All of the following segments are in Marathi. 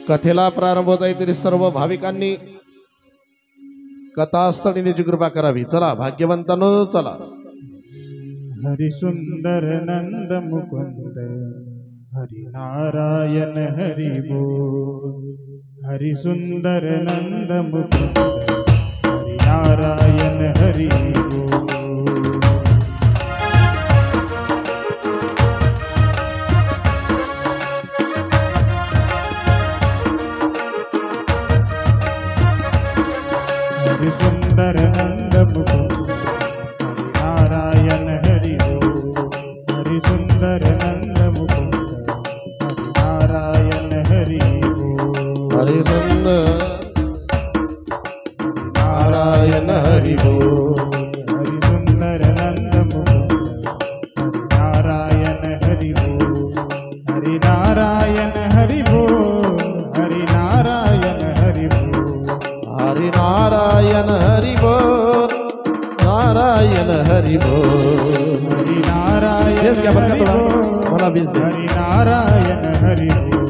कथेला प्रारंभ होत आहे तरी सर्व भाविकांनी कथास्थळीची कृपा करावी। चला भाग्यवंतांनो चला। हरि सुंदर नंद मुकुंद हरि नारायण हरि बोल। हरि सुंदर नंद मुकुंद हरि नारायण हरि बोल। हरि सुंदर नंद मुकुंद हरि नारायण हरि बोल। हरि सुंदर नंद मुकुंद हरि नारायण हरि बोल। हरि सुंदर नारायण हरि बोल। हरि सुंदर नंद मुकुंद हरि नारायण हरि बोल। हरि नारायण हरि बोल। हरि नारायण हरि बोल। हरि नारायण हरि बोल। नारायण हरि बोल। हरि नारायण हरि बोल। हरि नारायण हरि बोल।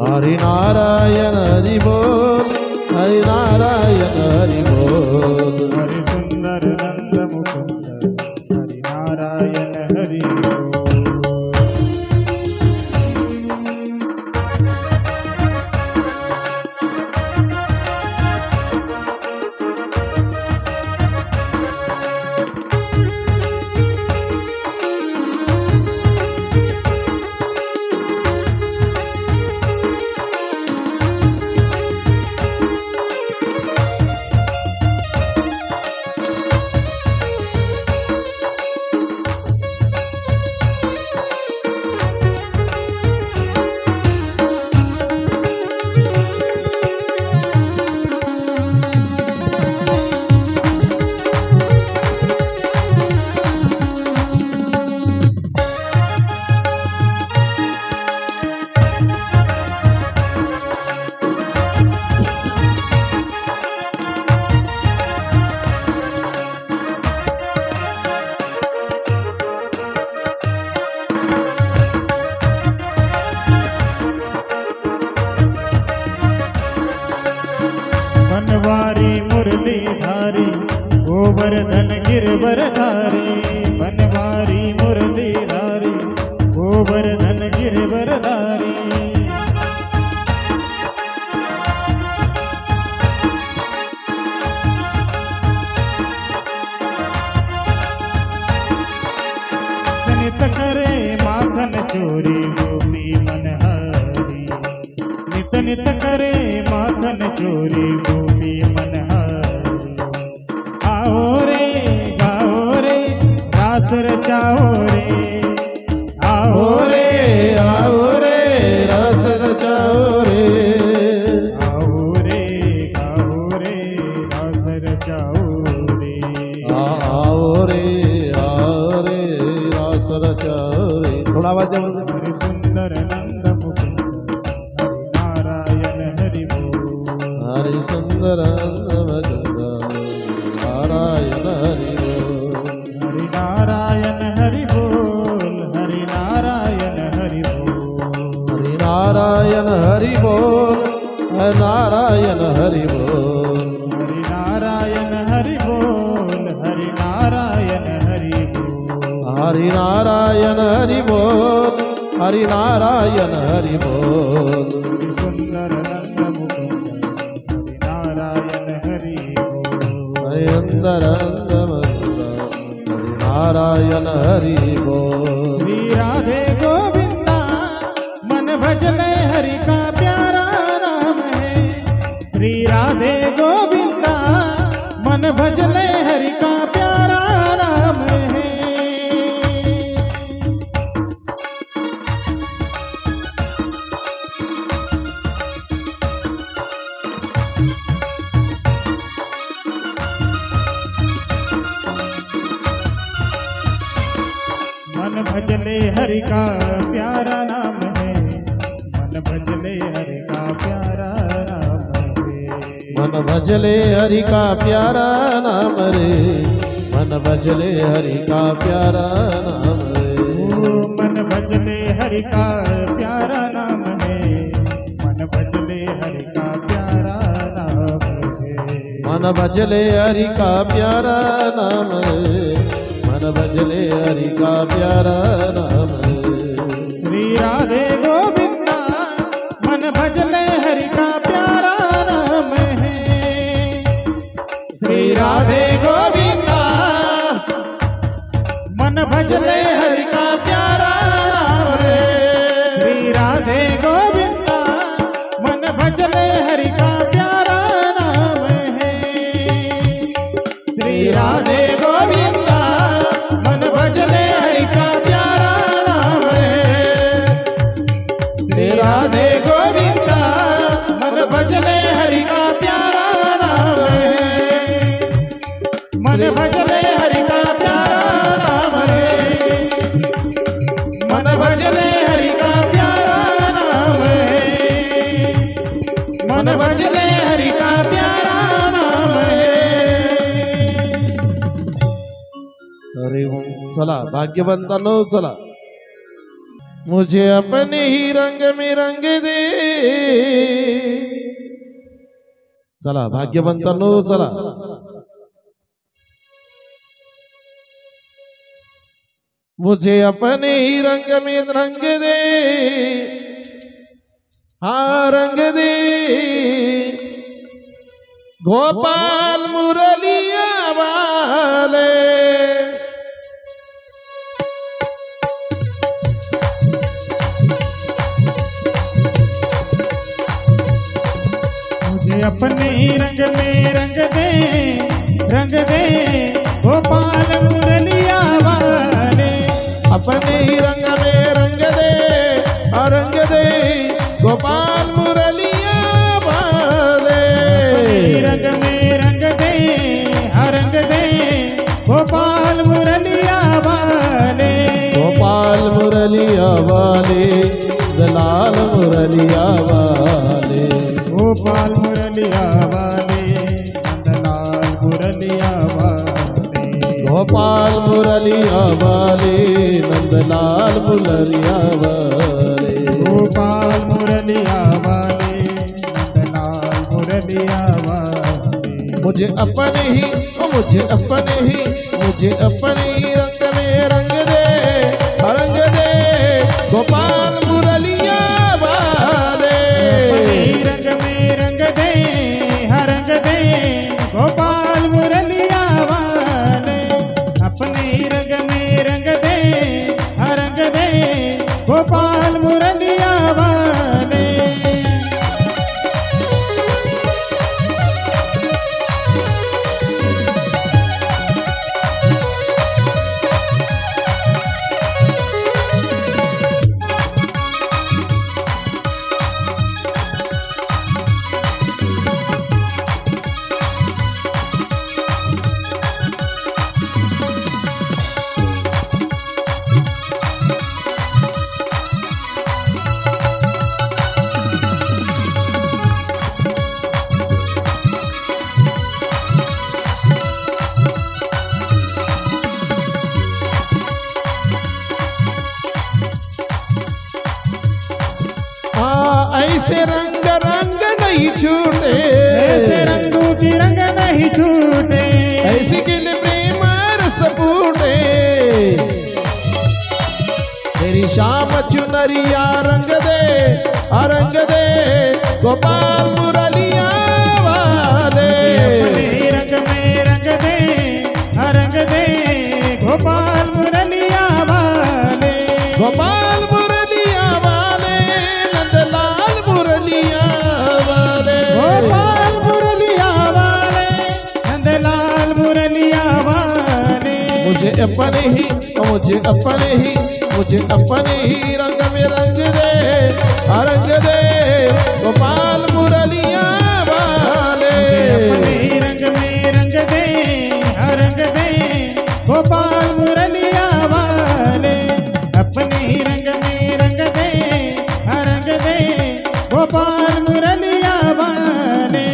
हरि नारायण हरि बोल। हरि नारायण हरि बोल। हरि सुंदर नंद मुकुंद हरि नारायण हरि बोल। बनवारी मुरलीधारी गोवर्धन गिरवरधारी। बनवारी मुरलीधारी गोवर्धन गिरवरधारी। नित करे माखन चोरी गोपी मनहारी। नित नित करे माखन चोरी गोपी मनहारी। आओ रे गाओ रे रास रचाओ रे। आओ रे रस रचाओ रे। आओ रे गाओ रे रास रचाओ रे। आओ रे रस रचाओ रे। थोड़ा आवाज दे। हरि सुंदर नंद मुकुंद हरि नारायण हरि बोल। हरि सुंदर नारायण हरि बोल। हरि नारायण हरि बोल। हरि नारायण हरि बोल। हरि नारायण हरि बोल। हरि नारायण हरि बोल। हरि नारायण हरि बोल। हरि नारायण हरि बोल। हरि नारायण हरि बोल। हरि नारायण हरि बोल। हरि सुंदर नंद मुकुंद हरि नारायण हरि बोल। हरि सुंदर हरि नारायण हरि बोल। श्री राधे गोविंदा मन भजले हरि का प्यारा नाम है। श्री राधे गोविंदा मन भजले हरि का प्यारा नाम है। मन भजले हरि का प्यारा नाम है। मन भजले हरि का प्यारा नाम है। मन भजले हरि का प्यारा नाम रे। मन भजले हरि का प्यारा नाम रे। मन भजले हरि का प्यारा नाम मन भजले हरि का प्यारा नाम रे, मन भजले हरि का प्यारा नाम रे। श्री राधे गोविंदा मन भजले हरि का प्यारा नाम है। श्री राधे गोविंदा मन भजले हरि का प्यारा नाम रे। श्री राधे गोविंदा मन भजले हरि का प्यारा नाम है। श्री राधे गोविंदा मन भजले हरि का प्यारा नाम है। श्री राधे गोविंदा मन भजले हरि का प्यारा नाम है। मन भजले हरि का प्यारा नाम है। मन भजले हरि का प्यारा नाम है। मन भजले हरि का प्यारा नाम है। अरे चला भाग्यवंतांनो चला। मुझे अपने ही रंग में रंग दे, चला भाग्यवंतांनो चला। मुझे अपने ही रंग में रंग दे, हाँ रंग दे। गोपाल मुरलिया वाले मुझे अपने ही रंग में रंग दे गोपाल मुरलिया वाले। अपने ही रंग में रंग दे, रंग दे गोपाल मुरलिया वाले। रंग में रंग दे गोपाल मुरलिया वाले। गोपाल मुरलिया वाले, दलाल मुरलिया वाले। गोपाल मुरलिया वाले, नंदलाल मुरलिया वाले। गोपाल मुरलिया वाले, नंदलाल मुरलिया वाले। गोपाल मुरलिया वाले, नंदलाल मुरलिया वाले। मुझे अपने ही मुझे अपने ही रंग में रंग दे, रंग दे गोपाल मुरलिया वाले। रंग में रंग दे गोपाल मुरलिया वाले। अपने रंग में रंग दे गोपाल मुरलिया वाले। ऐसे रंग रंग नहीं छूटे, ऐसे रंगों की रंग नहीं छूटे। ऐसी गिल प्रेम रस फूटे। तेरी शाम चुनरिया रंग दे गोपाल मुरलिया वाले। रंग में रंग दे गोपाल मुरलिया वाले। गोपाल मुरलिया वाले, नंदलाल मुरलिया वाले। गोपाल मुरलिया वाले, नंदलाल मुरलिया वाले। मुझे अपने ही रंग में रंग दे गोपाल मुरलिया वाले। अपने ही रंग में रंग दे गोपाल मुरलिया वाले। अपने ही रंग में रंग दे गोपाल मुरलिया वाले।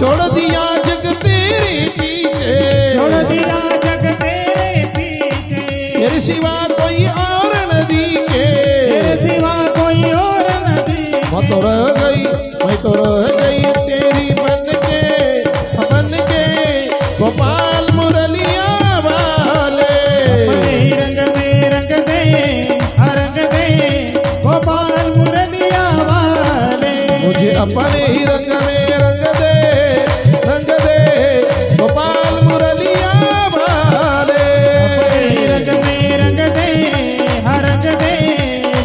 छोड़ दिया जग तेरे पीछे, छोड़ दिया जग तेरे पीछे, तेरे सिवा कोई और न दिखे, तेरे सिवा कोई और न दिखे। मैं तो रह गई तेरी बन के गोपाल मुरलिया वाले। अपने ही रंग में रंग दे, रंग दे गोपाल मुरलिया वाले। मुझे अपने ही रंग में रंग दे गोपाल मुरलिया वाले। अपने ही रंग में रंग दे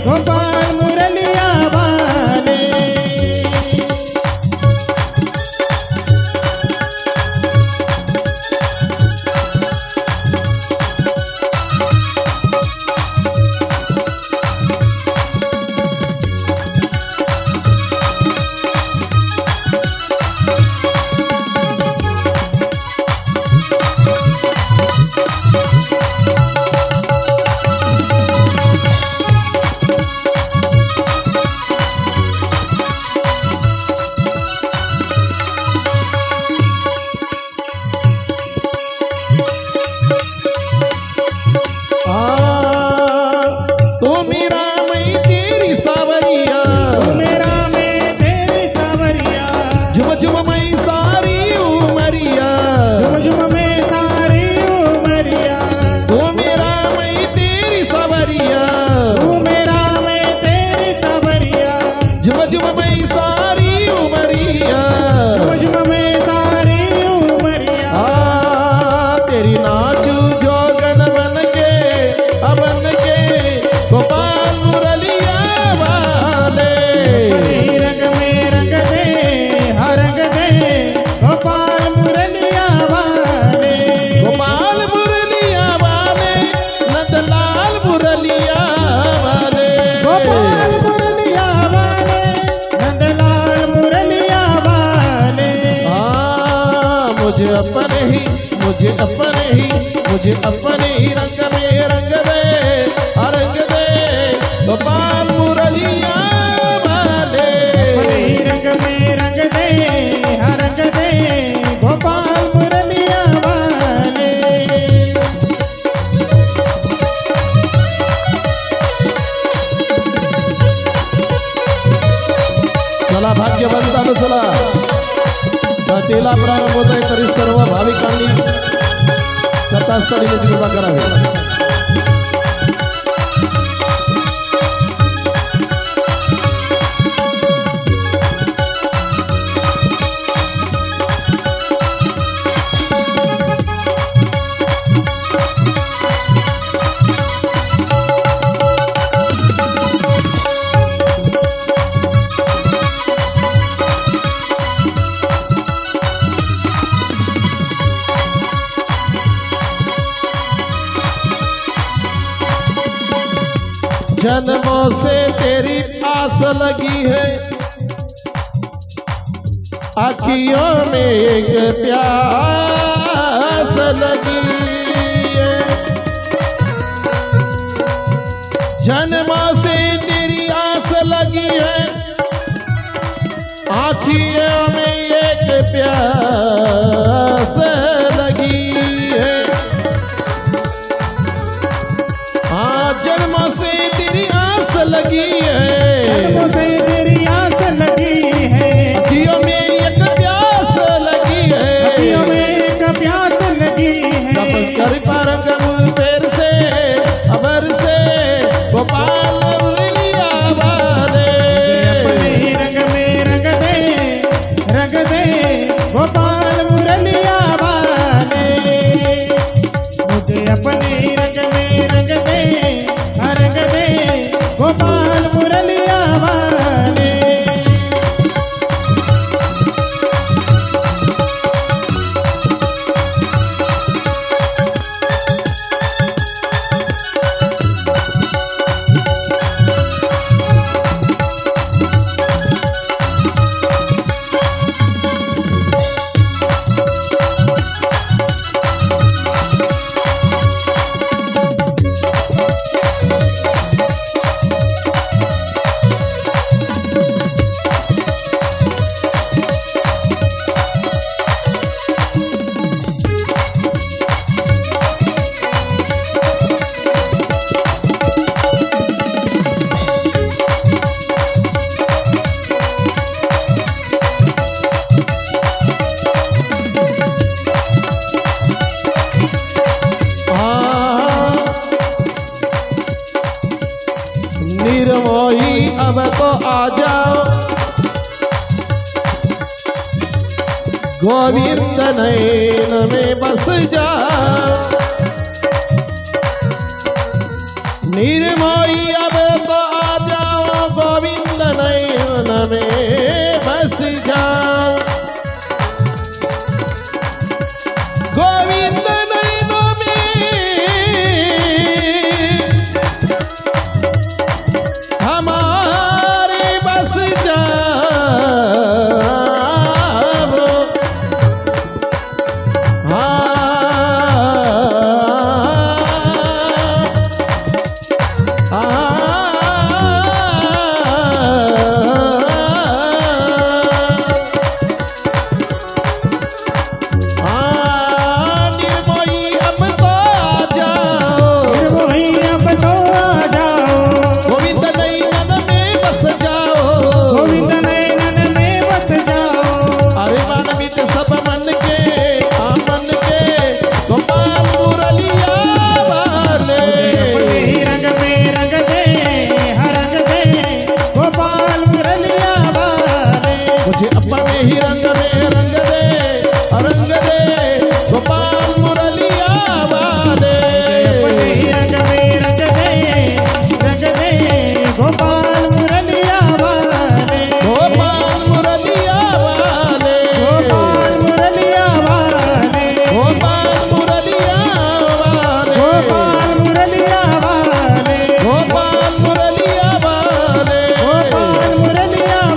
गोपाल मुरलिया वाले। मुझे अपने ही रंग में रंग दे गोपाल मुरलिया वाले। अपने ही रंग में रंग दे गोपाल मुरलिया वाले। चला भाग्यवंतानो चला तेला प्रारंभ होत आहे तरी सर्व भाविकांनी कथास्थळी कृपा करावी। जन्मों से तेरी आस लगी है, आँखियों में एक प्यास लगी है। जन्मों से तेरी आस लगी है, आँखियों में एक प्यास लगी है। जन्मों से तेरी आस लगी है, जन्मों से तेरी आस लगी है। अखियों में एक प्यास लगी है, अखियों में एक प्यास लगी है। कर पारंगम फेर से अबर से गोपाल मुरलिया वाले। अपने ही रंग में रंग दे गोपाल गोविंद नैन में बस जा, निर्मोही अब तो आ जाओ, गोविंद नैन में बस जा, गोविंद नैन में हमारे बस जा, मुझे अपने ही रंग में रंग दे, रंग दे गोपाल मुरलिया वाले, अपने ही रंग में रंग दे, रंग दे गोपाल मुरलिया वाले, गोपाल मुरलिया वाले, गोपाल मुरलिया वाले, गोपाल मुरलिया वाले, गोपाल मुरलिया वाले, गोपाल मुरलिया वाले, गोपाल मुरलिया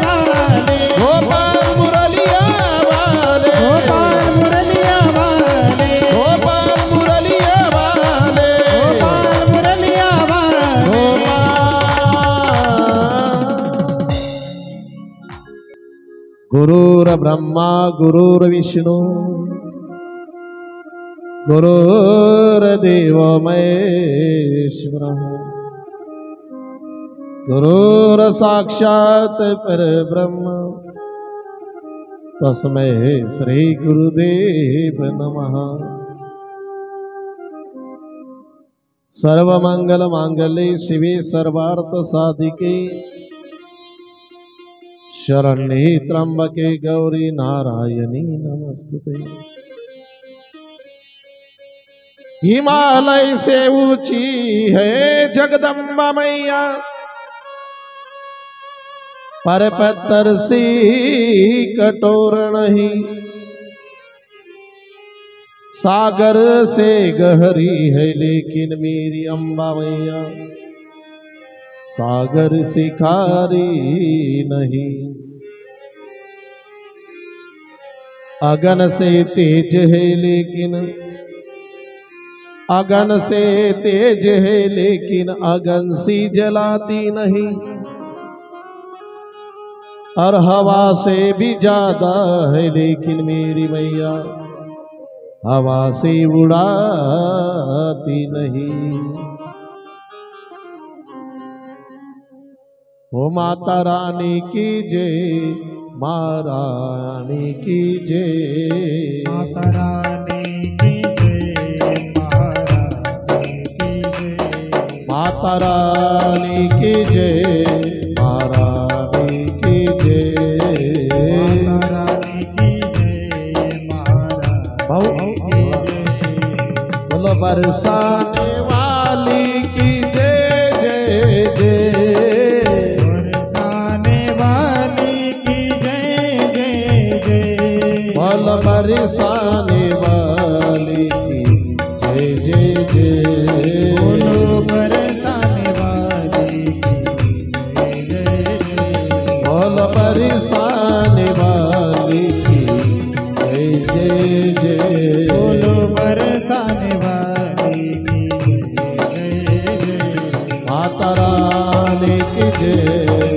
वाले, गोपाल मुरलिया वाले, गोपाल मुरलिया वाले, गोपाल मुरलिया वाले, गोपाल मुरलिया वाले। गुरुर ब्रह्मा गुरुर्विष्णु गुरुर्देव महेश्वरः, गुरुर साक्षात् परब्रह्म, तस्मै श्री गुरुदेव नमः। सर्वमंगल मांगल्ये शिवे सर्वार्थ साधिके, शरण्ये त्र्यंबके गौरी नारायणी नमस्तुते। हिमालय से ऊंची है जगदम्बा मैया, पर पत्थर सी कठोर नहीं, सागर से गहरी है लेकिन मेरी अम्बा मैया सागर से खारी नहीं। अगन से तेज है लेकिन अगन से तेज है लेकिन अगन सी जलाती नहीं, और हवा से भी ज्यादा है लेकिन मेरी मैया हवा से उड़ाती नहीं। ओ माता रानी की जय, माँ रानी की जय, माता रानी की जय, माता रानी की जय, माँ रानी की जय, माता रानी की जय, महारानी की जय। बोलो बरसाने वाली की जय जय जय, बरसाने वाली की जय जय जय, बोलो बरसाने वाली की जय जय जय, बोलो बरसाने वाली की जय जय जय, बोलो बरसाने वाली की जय जय जय, बोलो बरसाने वाली की जय जय जय। माता रानी की जय,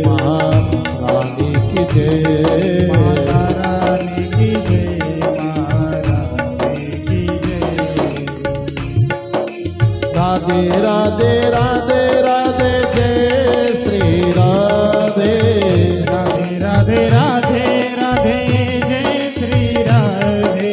महारानी की जय, माता रानी की जय, महारानी की जय। राधे राधे राधे राधे जय श्री राधे, राधे राधे राधे राधे जय श्री राधे,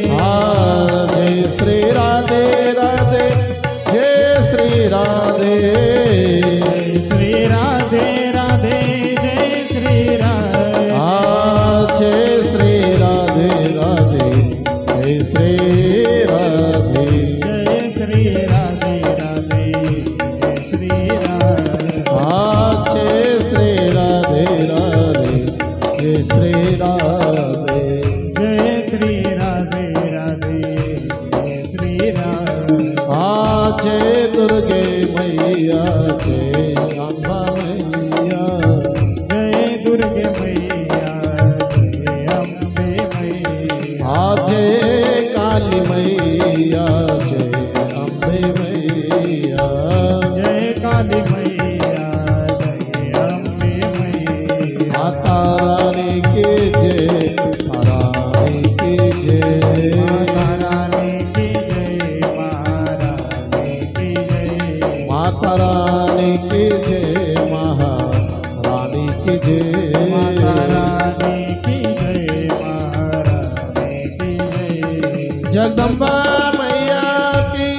जगदम्बा मैया की।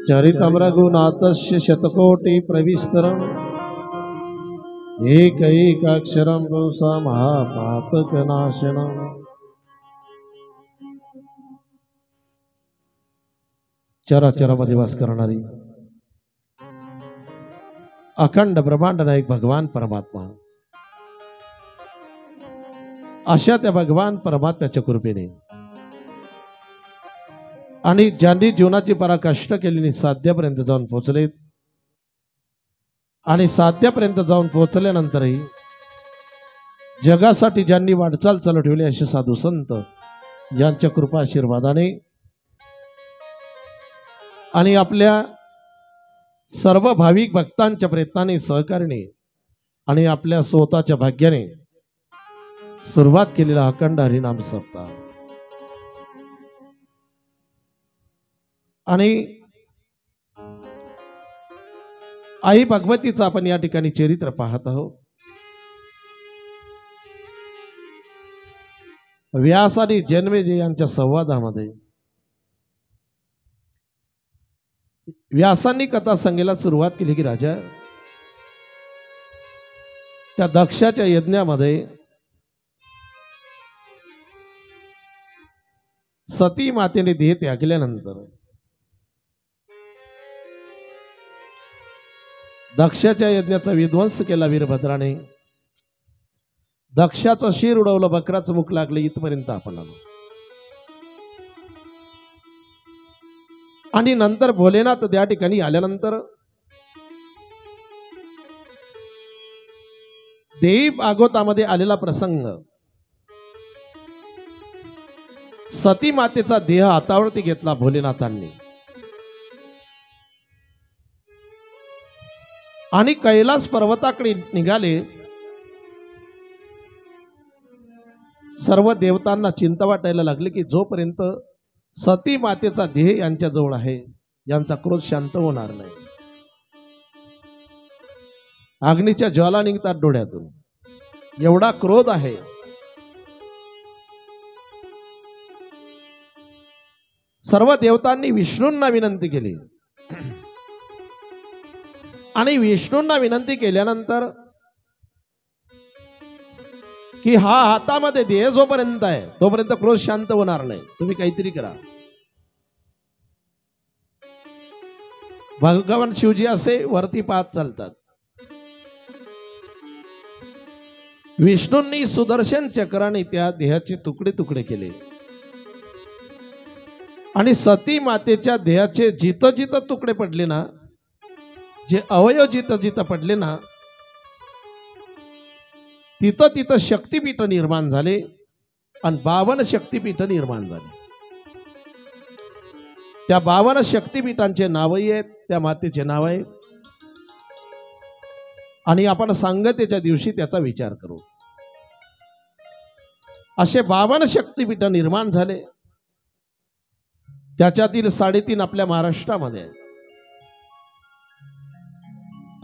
चरितं रघुनाथस्य शतकोटि प्रविस्तरम् एकैकाक्षरं पुंसा महापातकनाशनम्। चराचरामध्ये वास करणारी अखंड ब्रह्मांड नायक भगवान परमात्मा, अशा त्या भगवान परमात्म्याच्या कृपेने आणि ज्यांनी जीवनाची पराकाष्ठ केलेली साध्यापर्यंत जाऊन पोहोचलेत आणि साध्यापर्यंत जाऊन पोहोचल्यानंतरही जगासाठी ज्यांनी वाटचाल चालू ठेवली असे साधू संत यांच्या कृपा आशीर्वादाने आणि आपल्या सर्व भाविक भक्तांच्या प्रयत्नाने सहकार्याने आणि आपल्या स्वतःच्या भाग्याने सुरुवात केलेला अखंड हरिनाम सप्ताह आणि आई भगवतीचं आपण या ठिकाणी चरित्र पाहत आहोत। व्यास आणि जन्मेजय यांच्या संवादामध्ये व्यासांनी कथा सांगायला सुरुवात केली की राजा, त्या दक्षाच्या यज्ञामध्ये सती मातेने देह त्यागल्यानंतर दक्षाच्या यज्ञाचा विध्वंस केला वीरभद्राने, दक्षाचं शिर उडवलं, बकराचं मुख लागलं, इथपर्यंत आपण आलो। आणि नंतर भोलेनाथ त्या ठिकाणी आल्यानंतर देवी भागवतामध्ये आलेला प्रसंग, सती मातेचा देह हातावरती घेतला भोलेनाथांनी आणि कैलास पर्वताकडे निघाले। सर्व देवतांना चिंता वाटायला लागली की जोपर्यंत सती मातेचा देह यांच्या जवळ आहे यांचा क्रोध शांत होणार नाही। अग्नीच्या ज्वाला निघतात डोळ्यातून, एवढा क्रोध आहे। सर्व देवतांनी विष्णूंना विनंती केली आणि विष्णूंना विनंती केल्यानंतर की हा हातामध्ये देह जोपर्यंत आहे तोपर्यंत क्रोध शांत होणार नाही, तुम्ही काहीतरी करा। भगवान शिवजी असे वरती पाहत चालतात। विष्णूंनी सुदर्शन चक्राने त्या देहाचे तुकडे तुकडे केले आणि सती मातेच्या देहाचे जिथं जिथं तुकडे पडले ना, जे अवयव जिथं जिथं पडले ना, तिथं तिथं शक्तिपीठ निर्माण झाले आणि 52 शक्तिपीठ निर्माण झाले। त्या 52 शक्तिपीठांचे नावही आहेत, त्या मातेचे नाव आहे आणि आपण सांगतेच्या दिवशी त्याचा विचार करू। असे 52 शक्तिपीठ निर्माण झाले, त्याच्यातील 3.5 आपल्या महाराष्ट्रामध्ये आहे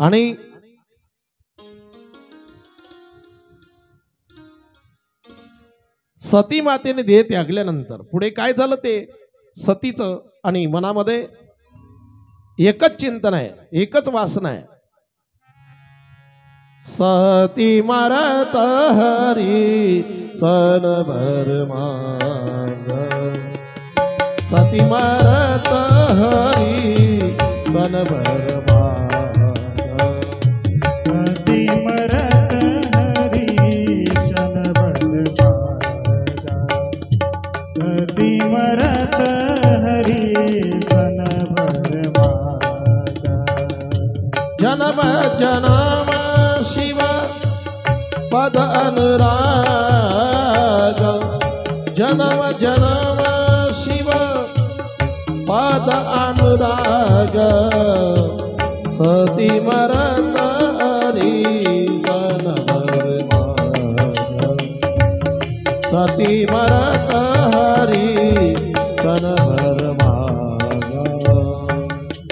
आणि सती मातेने देह त्यागल्यानंतर पुढे काय झालं ते सतीचं आणि मनामध्ये एकच चिंतन आहे, एकच वासना आहे। सती मरत हरी सन भर मांग, सती मरत हरी सन भर मांग, सती मरत हरी सन भर मांग, सती मरत हरी सन भर मांग। जन्म जन्म शिव पद अनुराग, जन्म जन्म शिव पद अनुराग, सती मरत हरी सन भर मांग, सती मरत हरी सन भर मांग।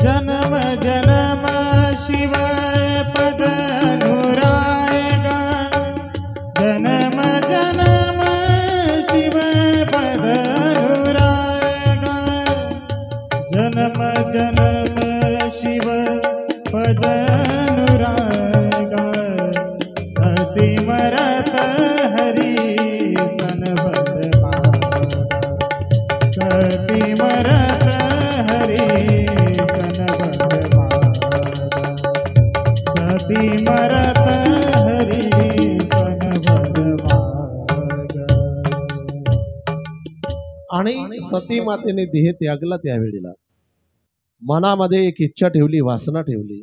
जन्म जन्म शिव पद अनुराग, जन्म जन्म जन्म जन्म शिव पदनुरागा सती मरत हरी सनबद सती मरत हरी सनबद सती मरत हरी सनबद। आणि सती मातेने देह त्यागला त्यावेळेला मनामध्ये एक इच्छा ठेवली, वासना ठेवली,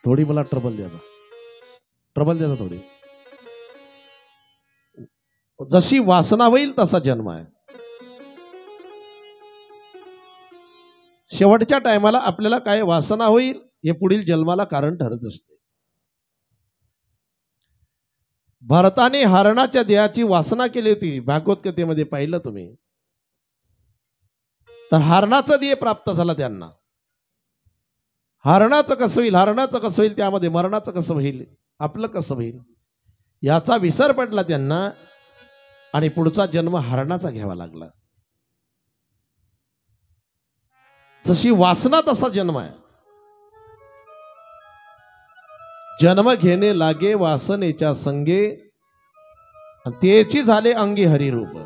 थोडी मला ट्रबल द्या थोडी। जशी वासना होईल तसा जन्म आहे। शेवटच्या टायमाला आपल्याला काय वासना होईल हे पुढील जन्माला कारण ठरत असते। भरताने हरणाच्या देहाची वासना केली होती, भागवत कथेमध्ये पाहिलं तुम्ही। तर हरणाचा देह प्राप्त झाला त्यांना। हरणाचं कसं होईल, हरणाचं कसं होईल, त्यामध्ये मरणाचं कसं होईल, आपलं कसं होईल याचा विसर पडला त्यांना आणि पुढचा जन्म हरणाचा घ्यावा लागला। जशी वासना तसा जन्म आहे। जन्म घेणे लागे वासनेच्या संगे तेची झाले अंगी हरिरूप।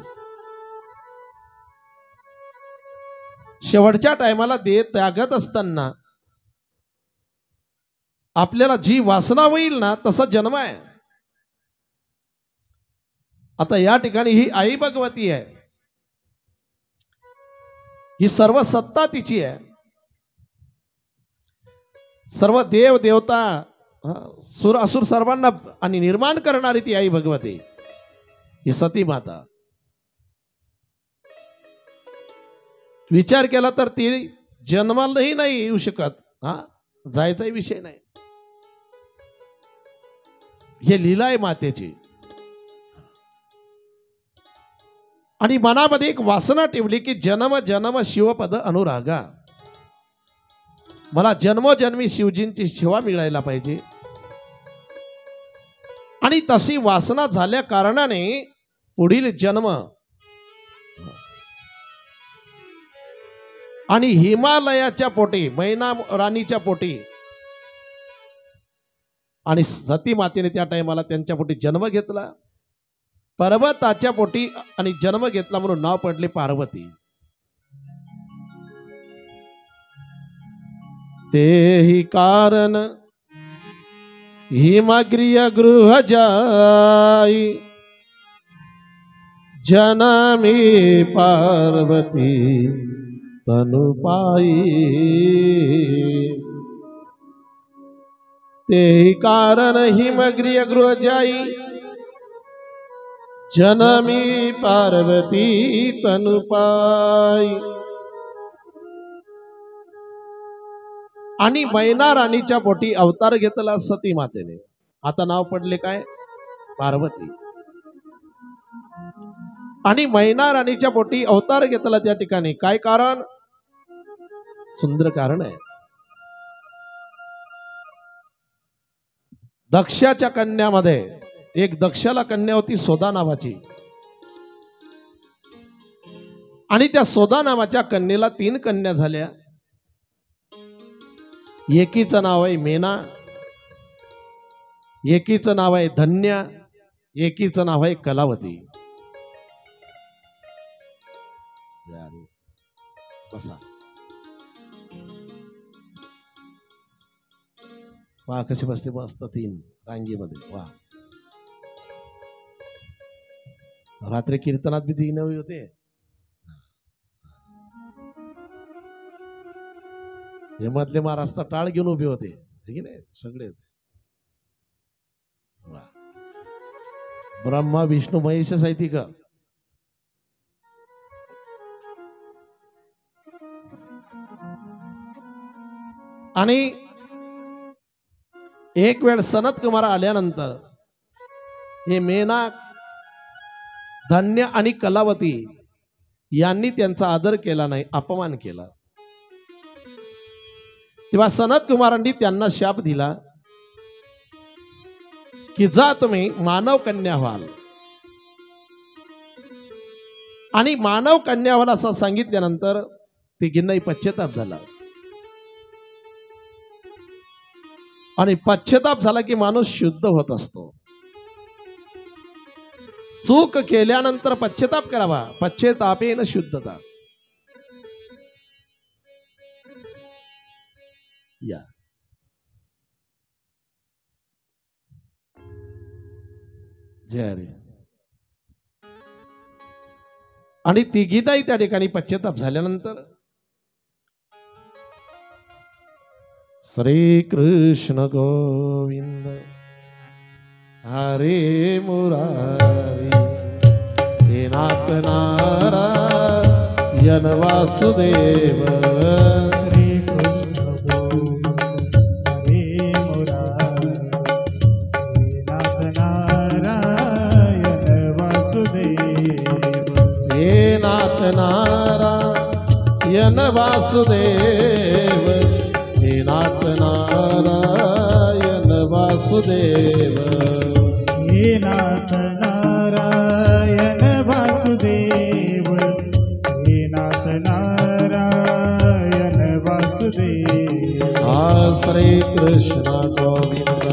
शेवटच्या टायमाला देह त्यागत असताना आपल्याला जी वासना होईल ना तसा जन्म आहे। आता या ठिकाणी ही आई भगवती आहे, ही सर्व सत्ता तिची आहे। सर्व देव देवता सुर असुर सर्वांना आणि निर्माण करणारी ती आई भगवती, ही सती माता। विचार केला तर ती जन्मालाही नाही येऊ शकत, जायचाही विषय नाही। हे लीला आहे मातेची। आणि मनामध्ये एक वासना ठेवली की जन्म जन्म शिवपद अनुरागा, मला जन्मोजन्मी शिवजींची सेवा मिळायला पाहिजे। आणि तशी वासना झाल्या कारणाने पुढील जन्म आणि हिमालयाच्या पोटी, मैना राणीच्या पोटी, आणि सती मातेने त्या टायमाला त्यांच्या पोटी जन्म घेतला, पर्वताच्या पोटी, आणि जन्म घेतला म्हणून नाव पडले पार्वती। तेही कारण हिमग्रिय गृह जाई जनमी पार्वती तनु पाई। तेही कारण हिमग्रिय गृह जाई जनमी पार्वती तनु पाई। आणि मैना राणीच्या पोटी अवतार घेतला सती मातेने, आता नाव पडले काय, पार्वती। आणि मैना राणीच्या पोटी अवतार घेतला त्या ठिकाणी काय कारण, सुंदर कारण आहे। दक्षाच्या कन्यामध्ये एक दक्षाला कन्या होती सोदा नावाची, आणि त्या सोदा नावाच्या कन्येला 3 कन्या झाल्या। एकीचं नाव आहे मेना, एकीचं नाव आहे धन्या, एकीचं नाव आहे कलावती। बसा, वा कशी बसते मस्त 3 रांगीमध्ये, वा। रात्री कीर्तनात बी 3 होते, हे मधले महाराष्ट्र टाळ घेऊन उभे होते, ठीक आहे, सगळे ब्रह्मा विष्णू महेशच आहे ती का। आणि एक वेळ सनत कुमार आल्यानंतर हे मेना, धन्य आणि कलावती यांनी त्यांचा आदर केला नाही, अपमान केला। तेव्हा सनत कुमारांनी त्यांना शाप दिला की जा तुम्ही मानव कन्या व्हाल आणि मानव कन्यावाला असं सांगितल्यानंतर तिघींनाही पश्चाताप झाला. आणि पश्चाताप झाला की माणूस शुद्ध होत असतो. चूक केल्यानंतर पश्चाताप करावा, पश्चातापेन शुद्धता. या जय हरी. आणि तिघींनाही त्या ठिकाणी पश्चाताप झाल्यानंतर श्री कृष्ण गोविंद हरे मुरारी हे नाथ नारायण वासुदेव. श्री कृष्ण गोविंद हरे मुरारी हे नाथ नारायण वासुदेव. हे नाथ नारायण वासुदेव. हे नाथ नारायण वासुदेव. हे नाथ नारायण वासुदेव. हे नाथ नारायण वासुदेव. श्री कृष्ण गोविंद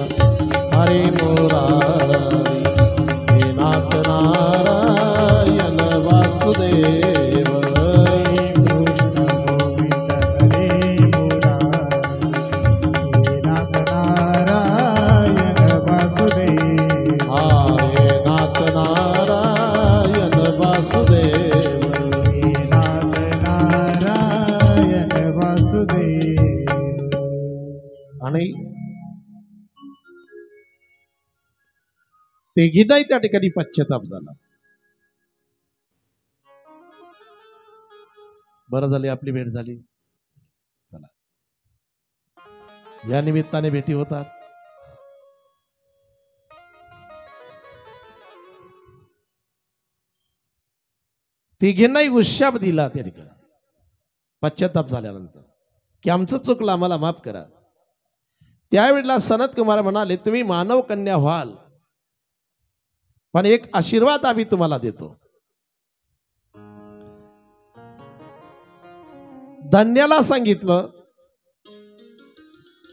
हरे मुरारी हे नाथ नारायण वासुदेव. आणि तिघींनाही त्या ठिकाणी पश्चाताप झाला. बरं झाली आपली भेट झाली. चला या निमित्ताने भेटी होतात. तिघींनाही उत्शाप दिला त्या ठिकाणी पश्चाताप झाल्यानंतर की आमचं चुकलं, आम्हाला माफ करा. त्यावेळेला सनत कुमार म्हणाले तुम्ही मानव कन्या व्हाल, पण एक आशीर्वाद आम्ही तुम्हाला देतो. धन्याला सांगितलं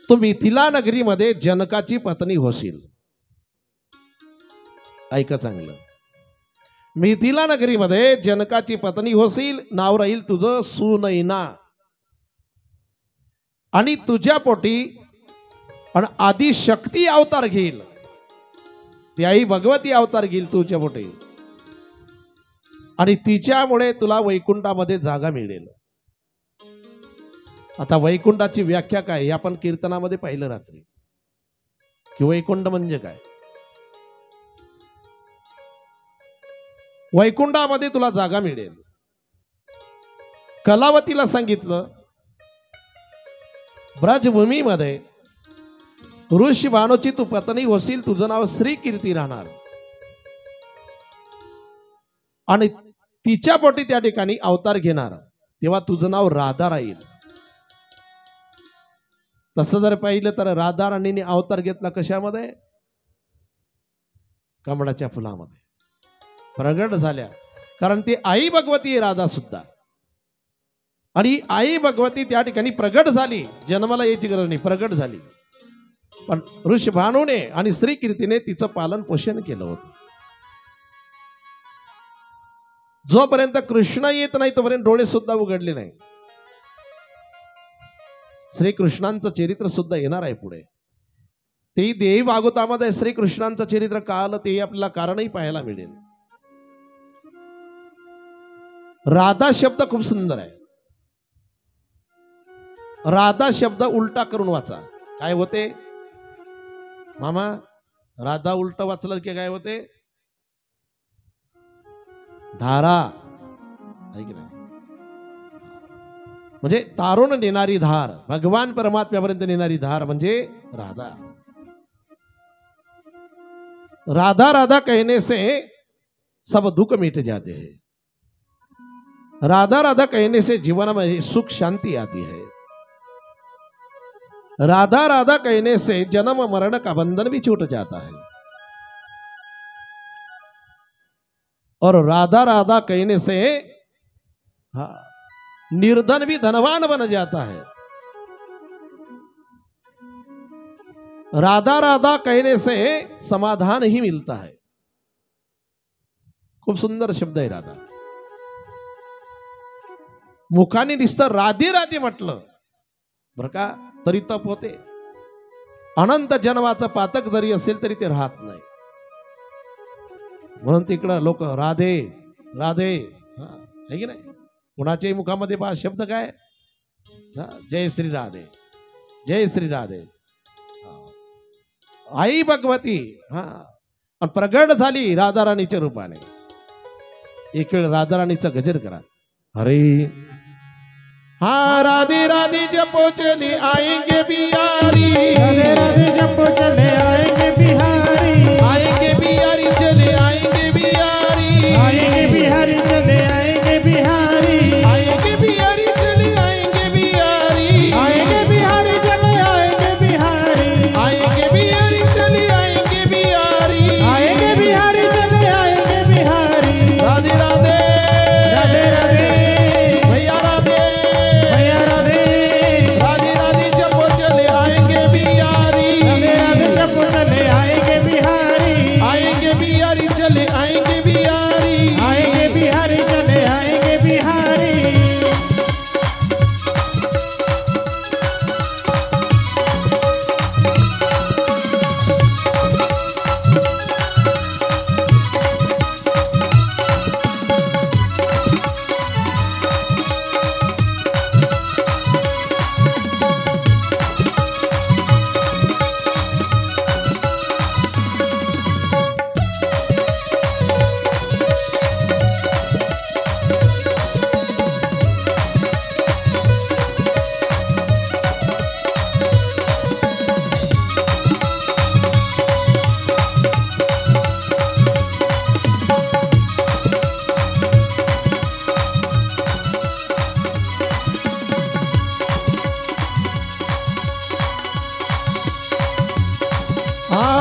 तू मिथिला नगरीमध्ये जनकाची पत्नी होशील. ऐका चांगलं, मिथिला नगरीमध्ये जनकाची पत्नी होशील. नाव राहील तुझं सुनैना. आणि तुझ्या पोटी आदिशक्ती अवतार घेईल. ती आई भगवती अवतार घेईल तुझ्या पोटी. आणि तिच्यामुळे तुला वैकुंठामध्ये जागा मिळेल. आता वैकुंठाची व्याख्या काय हे आपण कीर्तनामध्ये पाहिलं रात्री की वैकुंठ म्हणजे काय. वैकुंठामध्ये तुला जागा मिळेल. कलावतीला सांगितलं ब्रजभूमीमध्ये ऋषी भानोची तू पत्नी होशील. तुझं नाव श्री कीर्ती राहणार. आणि तिच्या पोटी त्या ठिकाणी अवतार घेणार तेव्हा तुझं नाव राधा राहील. तसं जर पाहिलं तर राधा राणीने अवतार घेतला कशामध्ये? कमळाच्या फुलामध्ये प्रगट झाल्या. कारण ती आई भगवती आहे राधा सुद्धा. आणि आई भगवती त्या ठिकाणी प्रगट झाली. जन्माला यायची गरज नाही, प्रगट झाली. पण ऋषभानूने आणि श्री कीर्तीने तिचं पालन पोषण केलं होतं. जोपर्यंत कृष्ण येत नाही तोपर्यंत डोळे सुद्धा उघडले नाही. श्रीकृष्णांचं चरित्र सुद्धा येणार आहे पुढे. ते देवी भागवतामध्ये श्रीकृष्णांचं चरित्र का आलं ते आपल्याला कारणही पाहायला मिळेल. राधा शब्द खूप सुंदर आहे. राधा शब्द उलटा करून वाचा. काय होते मामा? राधा उलट वाचलं की काय होते? धारा. ऐक नाही, म्हणजे तारुण नेणारी धार, भगवान परमात्म्यापर्यंत नेणारी धार म्हणजे राधा. राधा राधा कहने से सब दुख मिट जाते हैं. राधा राधा कहने से जीवन में सुख शांति आती है. राधा राधा कहने से जन्म मरण का बंधन भी छूट जाता है. और राधा राधा कहने से हाँ निर्धन भी धनवान बन जाता है। राधा राधा कहने से समाधान ही मिलता है। खूप सुंदर शब्द आहे राधा। मुखाने नुसतं राधे राधे म्हटलं बरं का तरी तप होते। अनंत जन्माचं पातक जरी असेल तरी ते राहत नाही। म्हणून तिकडं लोक राधे राधे है की नाही। कुणाच्याही मुखामध्ये बा शब्द काय जय श्री राधे जय श्री राधे। आई भगवती प्रगट झाली राधाराणीच्या रूपाने। एक वेळ राधाराणीचा गजर करा। अरे हाँ राधे राधे जपो चले आएंगे बिहारी। राधे राधे जपो चले आएंगे बिहारी। आएंगे बिहारी चले आएंगे बिहारी। आएंगे बिहारी चले आएंगे बिहारी। आएंगे बिहारी चले आएंगे बिहारी। आएंगे बिहारी चले आएंगे बिहारी। आएंगे बिहारी चले आएंगे बिहारी। आएंगे बिहारी चले आएंगे बिहारी। राधे राधे राधे राधे भैया राधे भैया राधे। राधे राधे जपो चले आएंगे बिहारी। राधे राधे जपो चले आएंगे बिहारी। आएंगे बिहारी चले आएंगे बिहारी। आएंगे बिहारी चले आएंगे बिहारी।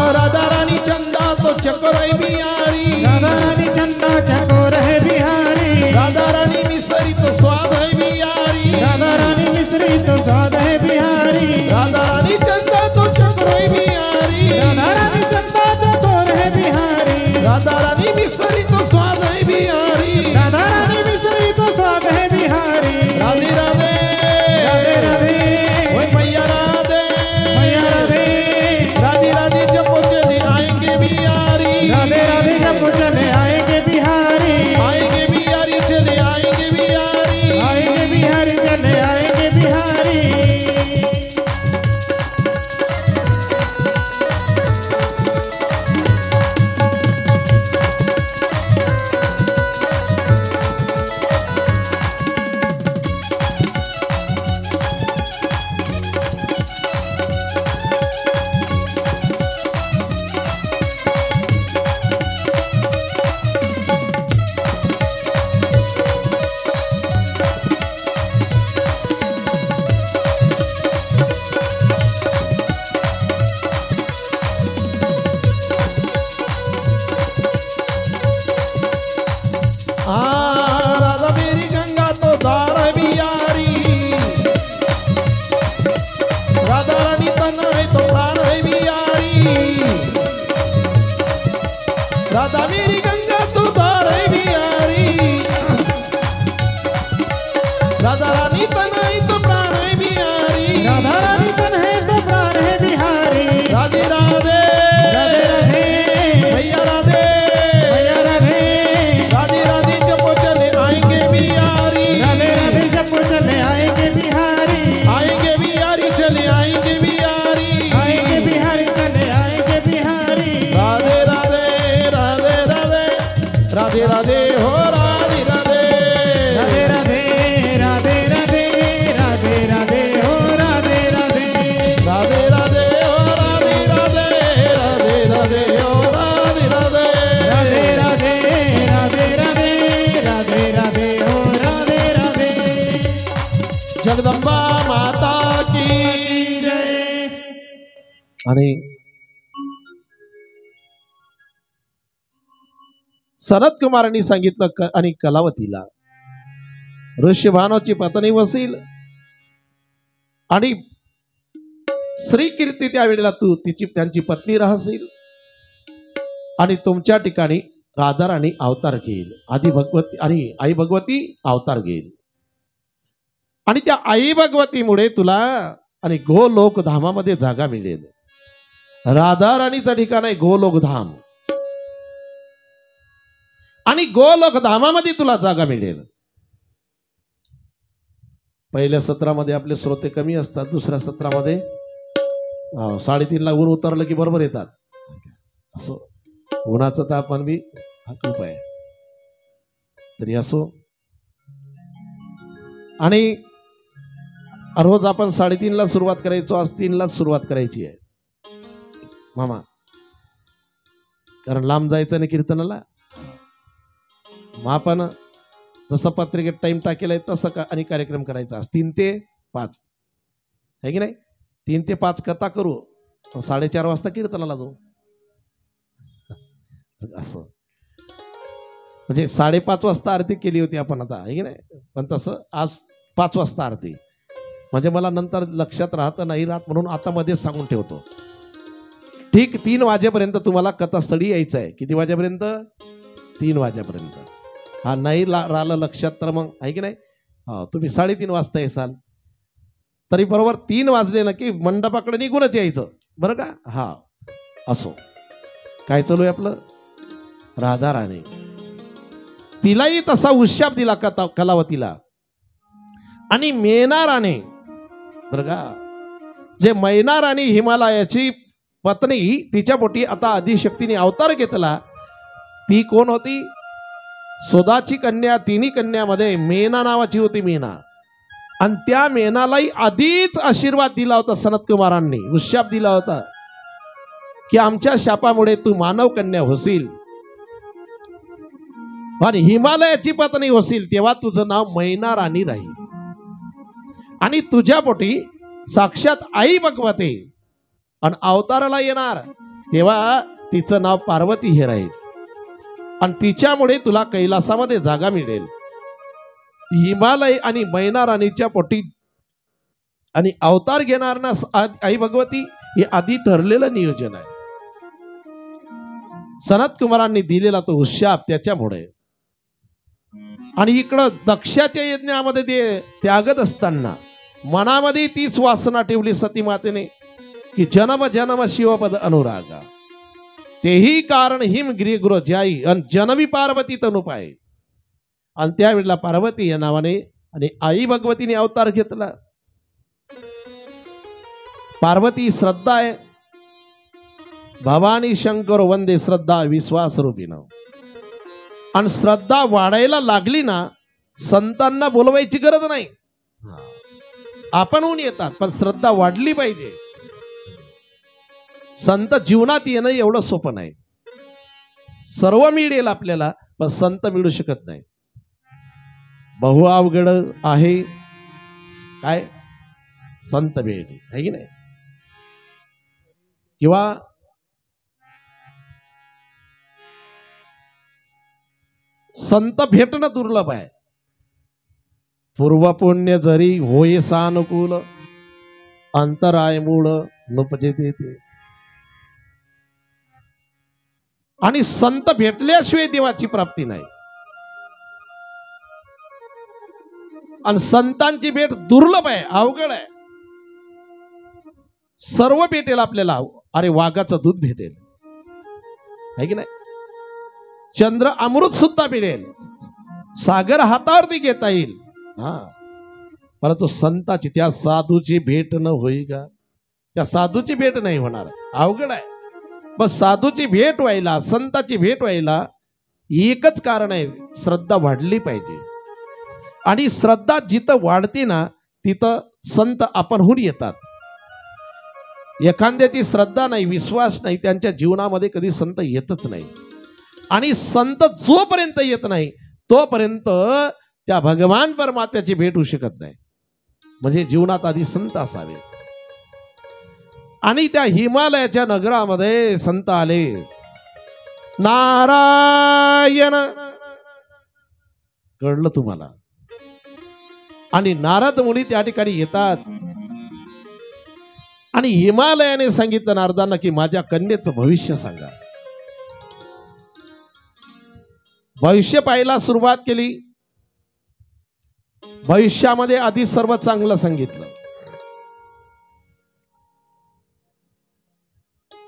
राधा रानी चंदा तो चकोर बिहारी। राधा रानी चंदा चकोर है बिहारी। राधा रानी मिसरी तो स्वाद है बिहारी। राधा रानी मिश्री तो स्वाद है बिहारी। राधा रानी चंदा तो चकोर बिहारी। राधा रानी चंदा चकोर है बिहारी। राधा रानी मिसरी तो स्वाद है बिहारी। राधा रानी मिश्री तो स्वाद है बिहारी। राधे राधे राधे राधे ओए भैया राधे भैया राधे। राधे राधे जपो चले आएंगे बिहारी। राधे राधे जपो चले आएंगे बिहारी। आएंगे बिहारी चले आएंगे बिहारी। आएंगे बिहारी चले आएंगे बिहारी। राधा मेरी गंगा तो धार है बिहारी। राधा रानी तन है तो प्राण है बिहारी। राधा मेरी गंगा तो धार है बिहारी। राधा रानी तन है तो प्राण है बिहारी। राधा रानी तन है तो प्राण है बिहारी। राधे राधे राधे राधे भैया राधे भैया राधे। राधे राधे जपो चले आएंगे बिहारी। राधे राधे जपो चले आएंगे बिहारी। आएंगे बिहारी चले आएंगे बिहारी। आएंगे बिहारी चले आएंगे बिहारी। राधे राधे राधे राधे राधे राधे हो राधे राधे राधे राधे राधे राधे राधे राधे हो राधे राधे। राधे राधे हो राधे राधे राधे राधे हो राधे राधे राधे राधे राधे राधे राधे राधे हो राधे राधे। जगदंबा माता की जय। आणि सनत कुमारांनी सांगितलं आणि कलावतीला ऋषभानोची पत्नी वसील आणि श्रीकीर्ती त्यावेळेला तू त्यांची पत्नी राहशील आणि तुमच्या ठिकाणी राधाराणी अवतार घेईल, आदी भगवती आणि आई भगवती अवतार घेईल आणि त्या आई भगवतीमुळे तुला आणि गोलोक धामामध्ये जागा मिळेल. राधाराणीचं ठिकाण आहे गोलोक धाम आणि गोलोक धामामध्ये तुला जागा मिळेल. पहिल्या सत्रामध्ये आपले श्रोते कमी असतात, दुसऱ्या सत्रामध्ये 3:30 ला ऊन उतरलं की बरोबर येतात. असो, उन्हाचं तापमान बी हा खूप आहे तरी असो. आणि रोज आपण 3:30 ला सुरुवात करायचो, आज 3 ला सुरुवात करायची आहे मामा, कारण लांब जायचं नाही कीर्तनाला. मग आपण जसं पत्रिकेत टाइम टाकेलाय तसं आणि कार्यक्रम करायचा. 3 ते 5 आहे की नाही, 3 ते 5 कथा करू, 4:30 वाजता कीर्तनाला जाऊ. असं म्हणजे 5:30 वाजता आरती केली होती आपण आता, आहे की नाही, पण तसं आज 5 वाजता आरती. म्हणजे मला नंतर लक्षात राहतं नाही राहत म्हणून आता मध्येच सांगून ठेवतो. ठीक 3 वाजेपर्यंत तुम्हाला कथास्थळी यायचं आहे. किती वाजेपर्यंत? 3 वाजेपर्यंत. हा नाही राहिलं लक्षात तर मग आहे की नाही, तुम्ही 3:30 वाजता येसाल तरी बरोबर 3 वाजले ना की मंडपाकडे निघूनच यायचं बरं का. हा असो, काय चालू आहे आपलं? राधाराणी. तिलाही तसा उशाप दिला कलावतीला आणि मेनाराने बरं का, जे मैनाराणी हिमालयाची पत्नी तिच्या पोटी आता आदिशक्तीने अवतार घेतला. ती कोण होती? सुदाची कन्या. 3 कन्यामध्ये मेना नावाची होती, मेना. आणि त्या मेनालाही आधीच आशीर्वाद दिला होता सनत कुमारांनी, उशाप दिला होता की आमच्या शापामुळे तू मानव कन्या होशील आणि हिमालयाची पत्नी होशील, तेव्हा तुझं नाव मैना राणी राहील आणि तुझ्या पोटी साक्षात आई भगवती आणि अवताराला येणार तेव्हा तिचं नाव पार्वती हे राहील आणि तिच्यामुळे तुला कैलासामध्ये जागा मिळेल. हिमालय आणि मैना राणीच्या पोटी आणि अवतार घेणार ना आई भगवती, हे आधी ठरलेलं नियोजन आहे. सनत कुमारांनी दिलेला तो उशाप त्याच्यामुळे. आणि इकडं दक्षाच्या यज्ञामध्ये ते त्यागत असताना मनामध्ये तीच वासना ठेवली सती मातेने की जन्म जन्म शिवपद अनुरागा, तेही कारण हिमगिरी गुरु जाई आणि जनवी पार्वती तनु पाय. आणि त्यावेळेला पार्वती या नावाने आणि आई भगवतीने अवतार घेतला. पार्वती श्रद्धा आहे, भवानी शंकर वंदे श्रद्धा विश्वास रूपीनं. आणि श्रद्धा वाढायला लागली ना, संतांना बोलवायची गरज नाही, आपणहून येतात. पण श्रद्धा वाढली पाहिजे. संत जीवनात येणं एवढं सोपं नाही. सर्व मिळेल आपल्याला, पण संत मिळू शकत नाही. बहु अवघड आहे काय संत मिळणे, आहे की नाही. किंवा संत भेटणं दुर्लभ आहे. पूर्व पुण्य जरी होय सानुकूल, अंतराय मूळ नुपजे देते. आणि संत भेटल्याशिवाय देवाची प्राप्ती नाही. आणि संतांची भेट दुर्लभ आहे, अवघड आहे. सर्व भेटेल आपल्याला. अरे वाघाचं दूध भेटेल, आहे की नाही. चंद्र अमृत सुद्धा मिळेल, सागर हातावरती घेता येईल. हा, परंतु संताची त्या साधूची भेट न होई का, त्या साधूची भेट नाही होणार, अवघड आहे. बस साधूची भेट व्हायला, संताची भेट व्हायला एकच कारण आहे, श्रद्धा वाढली पाहिजे. आणि श्रद्धा जिथं वाढते ना, तिथं संत आपणहून येतात. एखाद्याची श्रद्धा नाही, विश्वास नाही, त्यांच्या जीवनामध्ये कधी संत येतच नाही. आणि संत जोपर्यंत येत नाही तोपर्यंत त्या भगवान परमात्म्याची भेट होऊ शकत नाही. म्हणजे जीवनात आधी संत असावे. आणि त्या हिमालयाच्या नगरामध्ये संत आले नारायण कळलं तुम्हाला. आणि नारद मुनी त्या ठिकाणी येतात आणि हिमालयाने सांगितलं नारदांना की माझ्या कन्येचं भविष्य सांगा. भविष्य पाहायला सुरुवात केली. भविष्यामध्ये आधी सर्व चांगलं सांगितलं.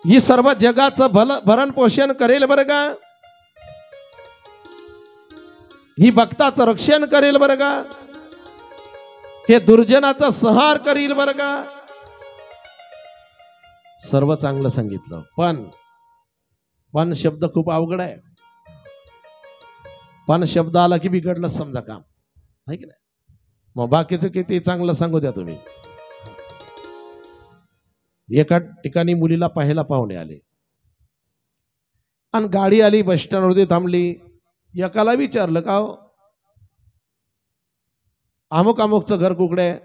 ही सर्व जगाचं भरण पोषण करेल बरं का, ही भक्ताचं रक्षण करेल बरं का, हे दुर्जनाचा संहार करील बरं का, सर्व चांगलं सांगितलं. पण शब्द खूप अवघड आहे. पण शब्द आला की बिघडलं समजा काम, आहे की नाही. मग बाकीचं किती चांगलं सांगू द्या तुम्ही. एका ठिकाणी मुलीला पाहायला पाहुणे आले आणि गाडी आली, बस स्टँडवरती थांबली. एकाला विचारलं का हो अमुक अमुकचं घर कुकडे आहे.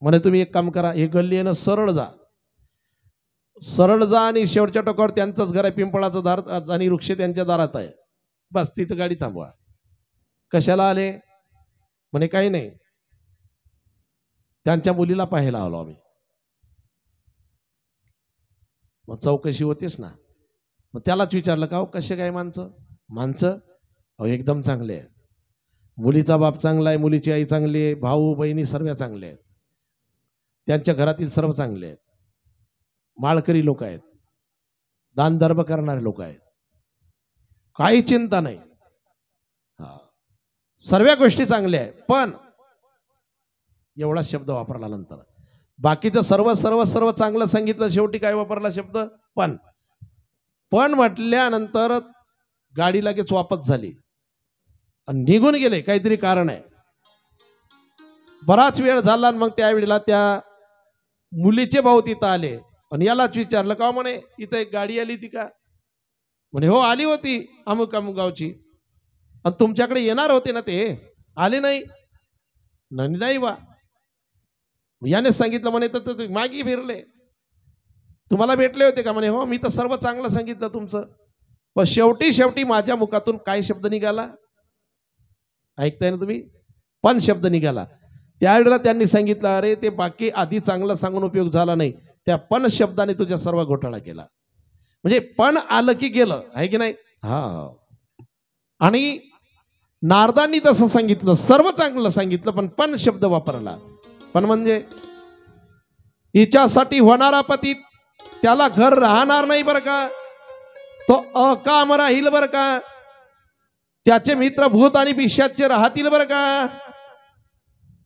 म्हणे तुम्ही एक काम करा, हे गल्ली आहे ना, सरळ जा आणि शेवटच्या टोकावर त्यांचंच घर आहे, पिंपळाचं दार आणि वृक्ष त्यांच्या दारात आहे, बस तिथं गाडी थांबवा. कशाला आले. म्हणे काही नाही, त्यांच्या मुलीला पाहायला आलो आम्ही. मग चौकशी होतीच ना. मग त्यालाच विचारलं का हो कसे काय माणसं अहो एकदम चांगले आहे. मुलीचा बाप चांगला आहे, मुलीची आई चांगली आहे, भाऊ बहिणी सर्व चांगले आहेत, त्यांच्या घरातील सर्व चांगले आहेत, माळकरी लोक आहेत, दान धर्म करणारे लोक आहेत, काही चिंता नाही, सर्व गोष्टी चांगल्या आहेत. पण एवढा शब्द वापरला नंतर बाकीचं सर्व सर्व सर्व चांगलं सांगितलं, शेवटी काय वापरला शब्द पण म्हटल्यानंतर गाडी लगेच वापस झाली आणि निघून गेले. काहीतरी कारण आहे. बराच वेळ झाला. मग त्यावेळेला त्या मुलीचे भाऊ तिथं आले आणि यालाच विचारलं का म्हणे इथं एक गाडी आली ती का. म्हणे हो आली होती अमुक अमुक गावची, आणि तुमच्याकडे येणार होते ना, ते आले नाही. नाही बा, याने सांगितलं म्हणे तर मागे फिरले, तुम्हाला भेटले होते का. म्हणे हो मी तर सर्व चांगलं सांगितलं तुमचं, पण शेवटी माझ्या मुखातून काय शब्द निघाला ऐकताय ना तुम्ही, पण शब्द निघाला. त्यावेळेला त्यांनी सांगितलं अरे ते बाकी आधी चांगलं सांगून उपयोग झाला नाही, त्या पण शब्दाने तुझ्या सर्व घोटाळा केला. म्हणजे पण आलं की गेलं, आहे की नाही. हा, आणि नारदांनी तसं सांगितलं, सर्व चांगलं सांगितलं, पण शब्द वापरला. पण म्हणजे हिच्यासाठी होणारा पती त्याला घर राहणार नाही बरं का, तो अकाम राहील बरं का, त्याचे मित्र भूत आणि पिशाच्य राहतील बरं का,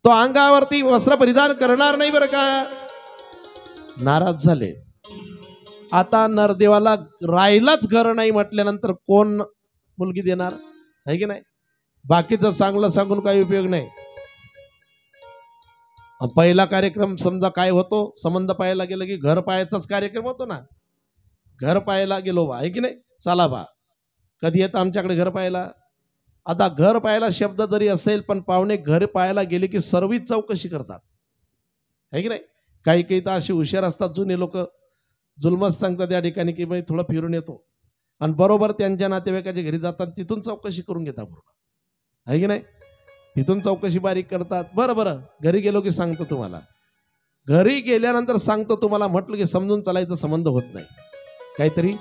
तो अंगावरती वस्त्र परिधान करणार नाही बरं का. नाराज झाले. आता नरदेवाला राहिलाच घर नाही म्हटल्यानंतर कोण मुलगी देणार, आहे की नाही. बाकीचं चांगलं सांगून काही उपयोग नाही. पहिला कार्यक्रम समजा काय होतो, संबंध पाहायला गेलं की घर पाहायचाच कार्यक्रम होतो ना. घर पाहायला गेलो बा, आहे की नाही, चला बा कधी येतं आमच्याकडे घर पाहायला. आता घर पाहायला शब्द जरी असेल, पण पाहुणे घर पाहायला गेले की सर्वच चौकशी करतात, आहे की नाही. काही तर अशी हुशार असतात जुने लोक, जुलमच सांगतात त्या ठिकाणी की बाई थोडं फिरून येतो, आणि बरोबर त्यांच्या नातेवाईकाच्या घरी जातात, तिथून चौकशी करून घेतात पूर्ण, आहे की नाही. तिथून चौकशी बारीक करतात. बरं घरी गेलो की सांगतो तुम्हाला, घरी गेल्यानंतर सांगतो तुम्हाला म्हटलं की समजून चालायचा संबंध होत नाही, काहीतरी,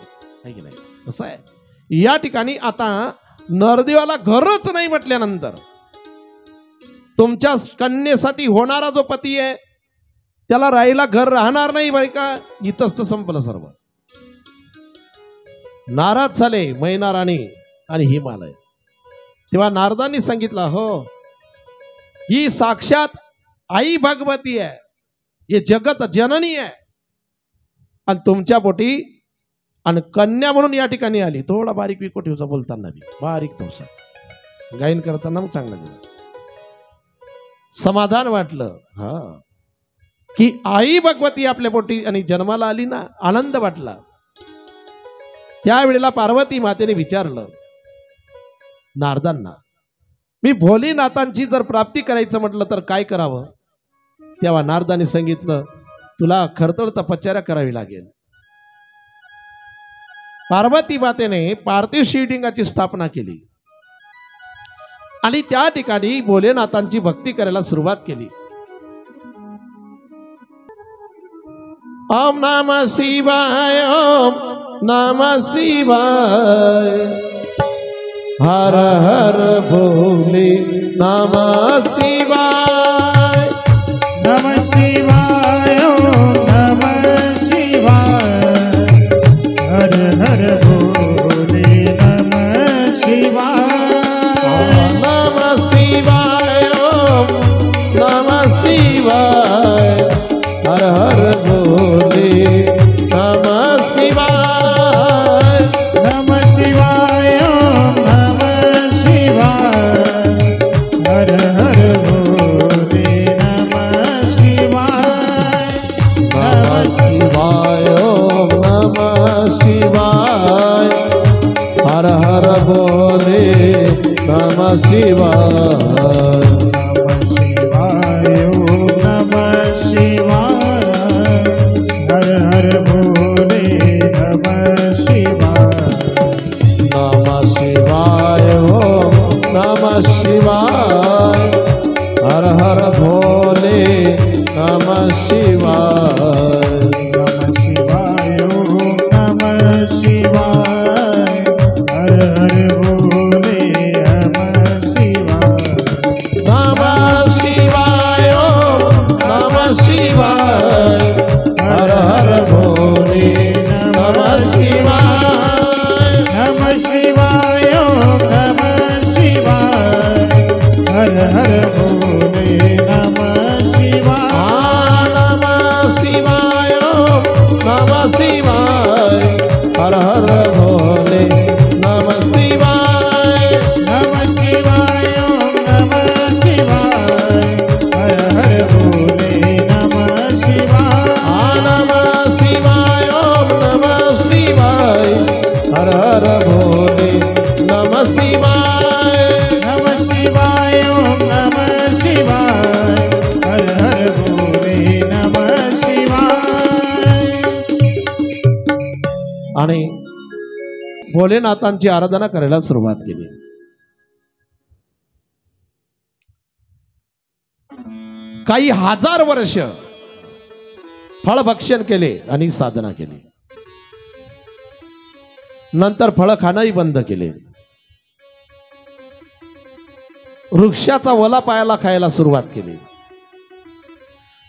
आहे की नाही. असं आहे या ठिकाणी. आता नरदेवाला घरच नाही म्हटल्यानंतर तुमच्या कन्येसाठी होणारा जो पती आहे त्याला राहायला घर राहणार नाही बाई का. इथंच तर संपलं सर्व. नाराज झाले मैना राणी आणि हिमालय. तेव्हा नारदांनी सांगितलं हो ही साक्षात आई भगवती आहे, हे जगत जननी आहे, आणि तुमच्या पोटी आणि कन्या म्हणून या ठिकाणी आली. थोडा बारीक विको ठेवचा बोलताना बी, बारीक थोडसा गायन करताना मग चांगलं गेलं, समाधान वाटलं. हा की आई भगवती आपल्या पोटी आणि जन्माला आली ना, आनंद वाटला. त्यावेळेला पार्वती मातेने विचारलं नारदांना, मी भोलेनाथांची जर प्राप्ती करायचं म्हटलं तर काय करावं. तेव्हा नारदांनी सांगितलं तुला खरतर तपश्चर्या करावी लागेल. पार्वती मातेने पार्थिव शिवलिंगाची स्थापना केली आणि त्या ठिकाणी भोलेनाथांची भक्ती करायला सुरुवात केली. ओम नमः शिवाय, ओम नमः शिवाय, हर हर भोले नमः शिवाय. नमः शिवाय, नमः शिवाय, हर हर भोले नमः शिवाय. नमः शिवाय, ओम नमः शिवाय, हर हर भोले नमः शिवाय. नमः शिवाय, नमः शिवाय, हर हर भोले नमः शिवाय. नमः शिवाय, ओम नमः शिवाय, हर हर भोले नमः शिवाय. नमः शिवाय, नमः शिवाय, हर हर भोले नमः शिवाय. नमः शिवाय, ओम नमः शिवाय, हर हर भोले नमः शिवाय. नमः शिवाय, नमः शिवाय, हर हर भोले नमः शिवाय. नमः शिवाय, ओम नमः शिवाय, हर हर भोले नमः शिवाय. नमः शिवाय, नमः शिवाय, हर हर भोले नमः शिवाय. नमः शिवाय, ओम नमः शिवाय, हर हर भोले नमः शिवाय. नमः शिवाय, नमः शिवाय, हर हर भोले नमः शिवाय. नमः शिवाय, ओम नमः शिवाय, हर हर भोले नमः शिवाय. नमः शिवाय, नमः शिवाय, हर हर भोले नमः शिवाय. आणि भोलेनाथांची आराधना करायला सुरुवात केली. काही हजार वर्ष फळभक्षण केले आणि साधना केली. नंतर फळ खाणंही बंद केले. वृक्षाचा ओला पायाला खायला सुरुवात केली.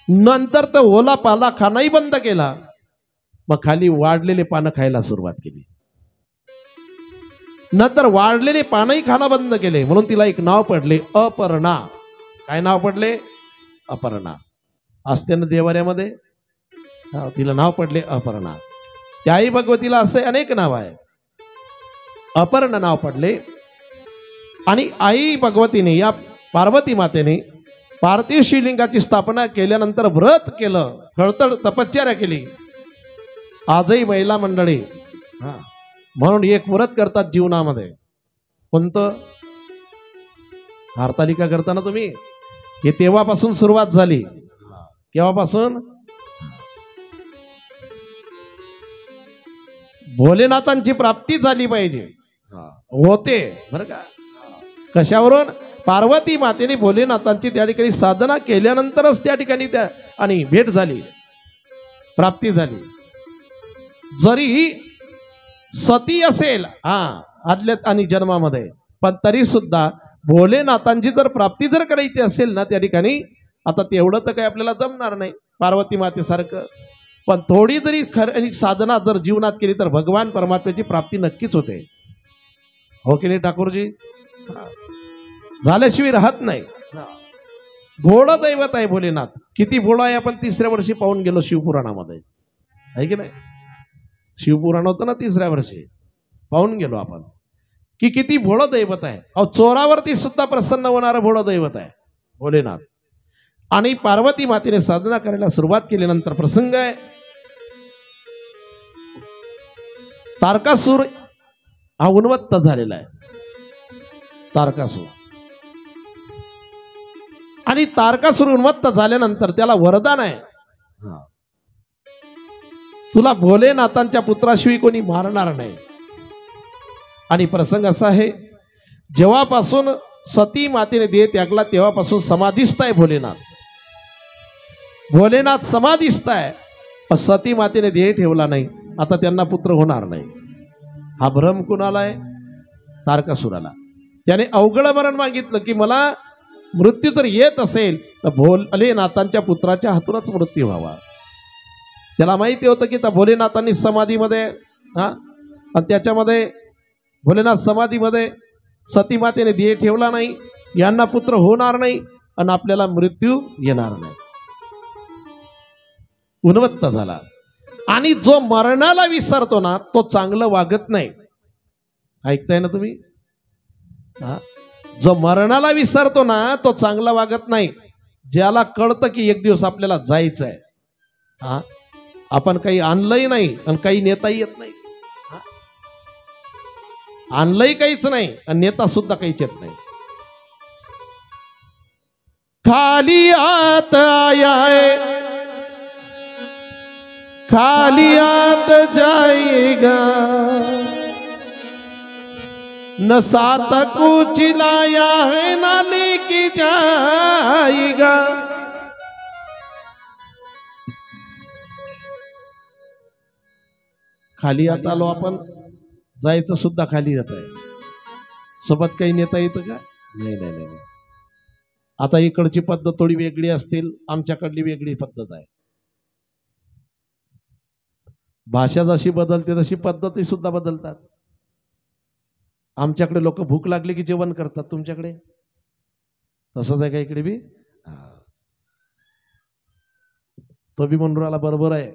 नंतर तर ओला पाला खाणंही बंद केला. मग खाली वाढलेले पानं खायला सुरुवात केली. नंतर वाढलेले पानही खाणं बंद केले. म्हणून तिला एक नाव पडले अपर्णा. काय नाव पडले? अपर्णा. असते ना देवाऱ्यामध्ये, तिला नाव पडले अपर्णा. त्या आई भगवतीला असे अनेक नाव आहे. अपर्ण नाव पडले. आणि आई भगवतीने, या पार्वती मातेने पार्थिव शिवलिंगाची स्थापना केल्यानंतर व्रत केलं, खळतळ तपश्चर्या केली. आजही महिला मंडळी म्हणून एक व्रत करतात जीवनामध्ये. कोणतं? हरतालिका करताना तुम्ही, हे तेव्हापासून सुरुवात झाली. केव्हापासून? भोलेनाथांची प्राप्ती झाली पाहिजे. होते बरं का. कशावरून? पार्वती मातेने भोलेनाथांची त्या ठिकाणी साधना केल्यानंतरच त्या ठिकाणी त्या आणि भेट झाली, प्राप्ती झाली. जरी सती असेल आदल्या आणि जन्मामध्ये, पण तरी सुद्धा भोलेनाथांची जर प्राप्ती जर करायची असेल ना त्या ठिकाणी, आता तेवढं तर काही आपल्याला जमणार नाही पार्वती मातेसारखं, पण थोडी जरी खरी साधना जर जीवनात केली तर भगवान परमात्म्याची प्राप्ती नक्कीच होते. हो की नाही ठाकूरजी? झाल्याशिवाय राहत नाही. भोळं दैवत आहे भोलेनाथ. किती भोळं आहे आपण तिसऱ्या वर्षी पाहून गेलो शिवपुराणामध्ये, आहे की नाही? शिवपुराण होतं ना तिसऱ्या वर्षी, पाहून गेलो आपण की किती भोळं दैवत आहे. अहो, चोरावरती सुद्धा प्रसन्न होणारं भोळं दैवत आहे भोलेनाथ. आणि पार्वती मातेने साधना करायला सुरुवात केल्यानंतर प्रसंग आहे, तारकासूर हा उन्मत्त झालेला आहे. तारकासूर, आणि तारकासूर उन्मत्त झाल्यानंतर त्याला वरदान आहे तुला भोलेनाथांच्या पुत्राशिवाय कोणी मारणार नाही. आणि प्रसंग असा आहे, जेव्हापासून सती मातेने देह त्यागला तेव्हापासून समाधीस्थ आहे भोलेनाथ. भोलेनाथ समाधीस्थ आहे, पण सती मातेने देह ठेवला नाही. आता त्यांना पुत्र होणार नाही. हा भ्रम कुणाला आहे? तारकासुराला. त्याने अवघड मरण मागितलं की मला मृत्यू जर येत असेल तर भोलेनाथांच्या पुत्राच्या हातूनच मृत्यू व्हावा. त्याला माहिती होतं की त्या भोलेनाथांनी समाधीमध्ये आणि त्याच्यामध्ये भोलेनाथ समाधीमध्ये सती मातेने देह ठेवला नाही, यांना पुत्र होणार नाही आणि आपल्याला मृत्यू येणार नाही. उन्मत्त झाला. आणि जो मरणाला विसरतो ना तो चांगलं वागत नाही. ऐकताय ना तुम्ही? जो मरणाला विसरतो ना तो चांगला वागत नाही. ज्याला कळतं की एक दिवस आपल्याला जायचं आहे, आपण काही आणलंही नाही आणि काही नेताही येत नाही. आणलंही काहीच नाही आणि नेता सुद्धा काहीच येत नाही. खाली आत आया है खाली आत जाएगा, न साथ कुछ लाया है ना लेके जाएगा. खाली आत आलो आपण, जायचं सुद्धा खाली येत आहे. सोबत काही नेता येतं का? नाही नाही नाही. आता इकडची पद्धत थोडी वेगळी असतील, आमच्याकडली वेगळी पद्धत आहे. भाषा जशी बदलते तशी पद्धती सुद्धा बदलतात. आमच्याकडे लोक भूक लागली की जेवण करतात, तुमच्याकडे तसंच आहे का इकडे बी? तो बी म्हणून राहिला बरोबर आहे.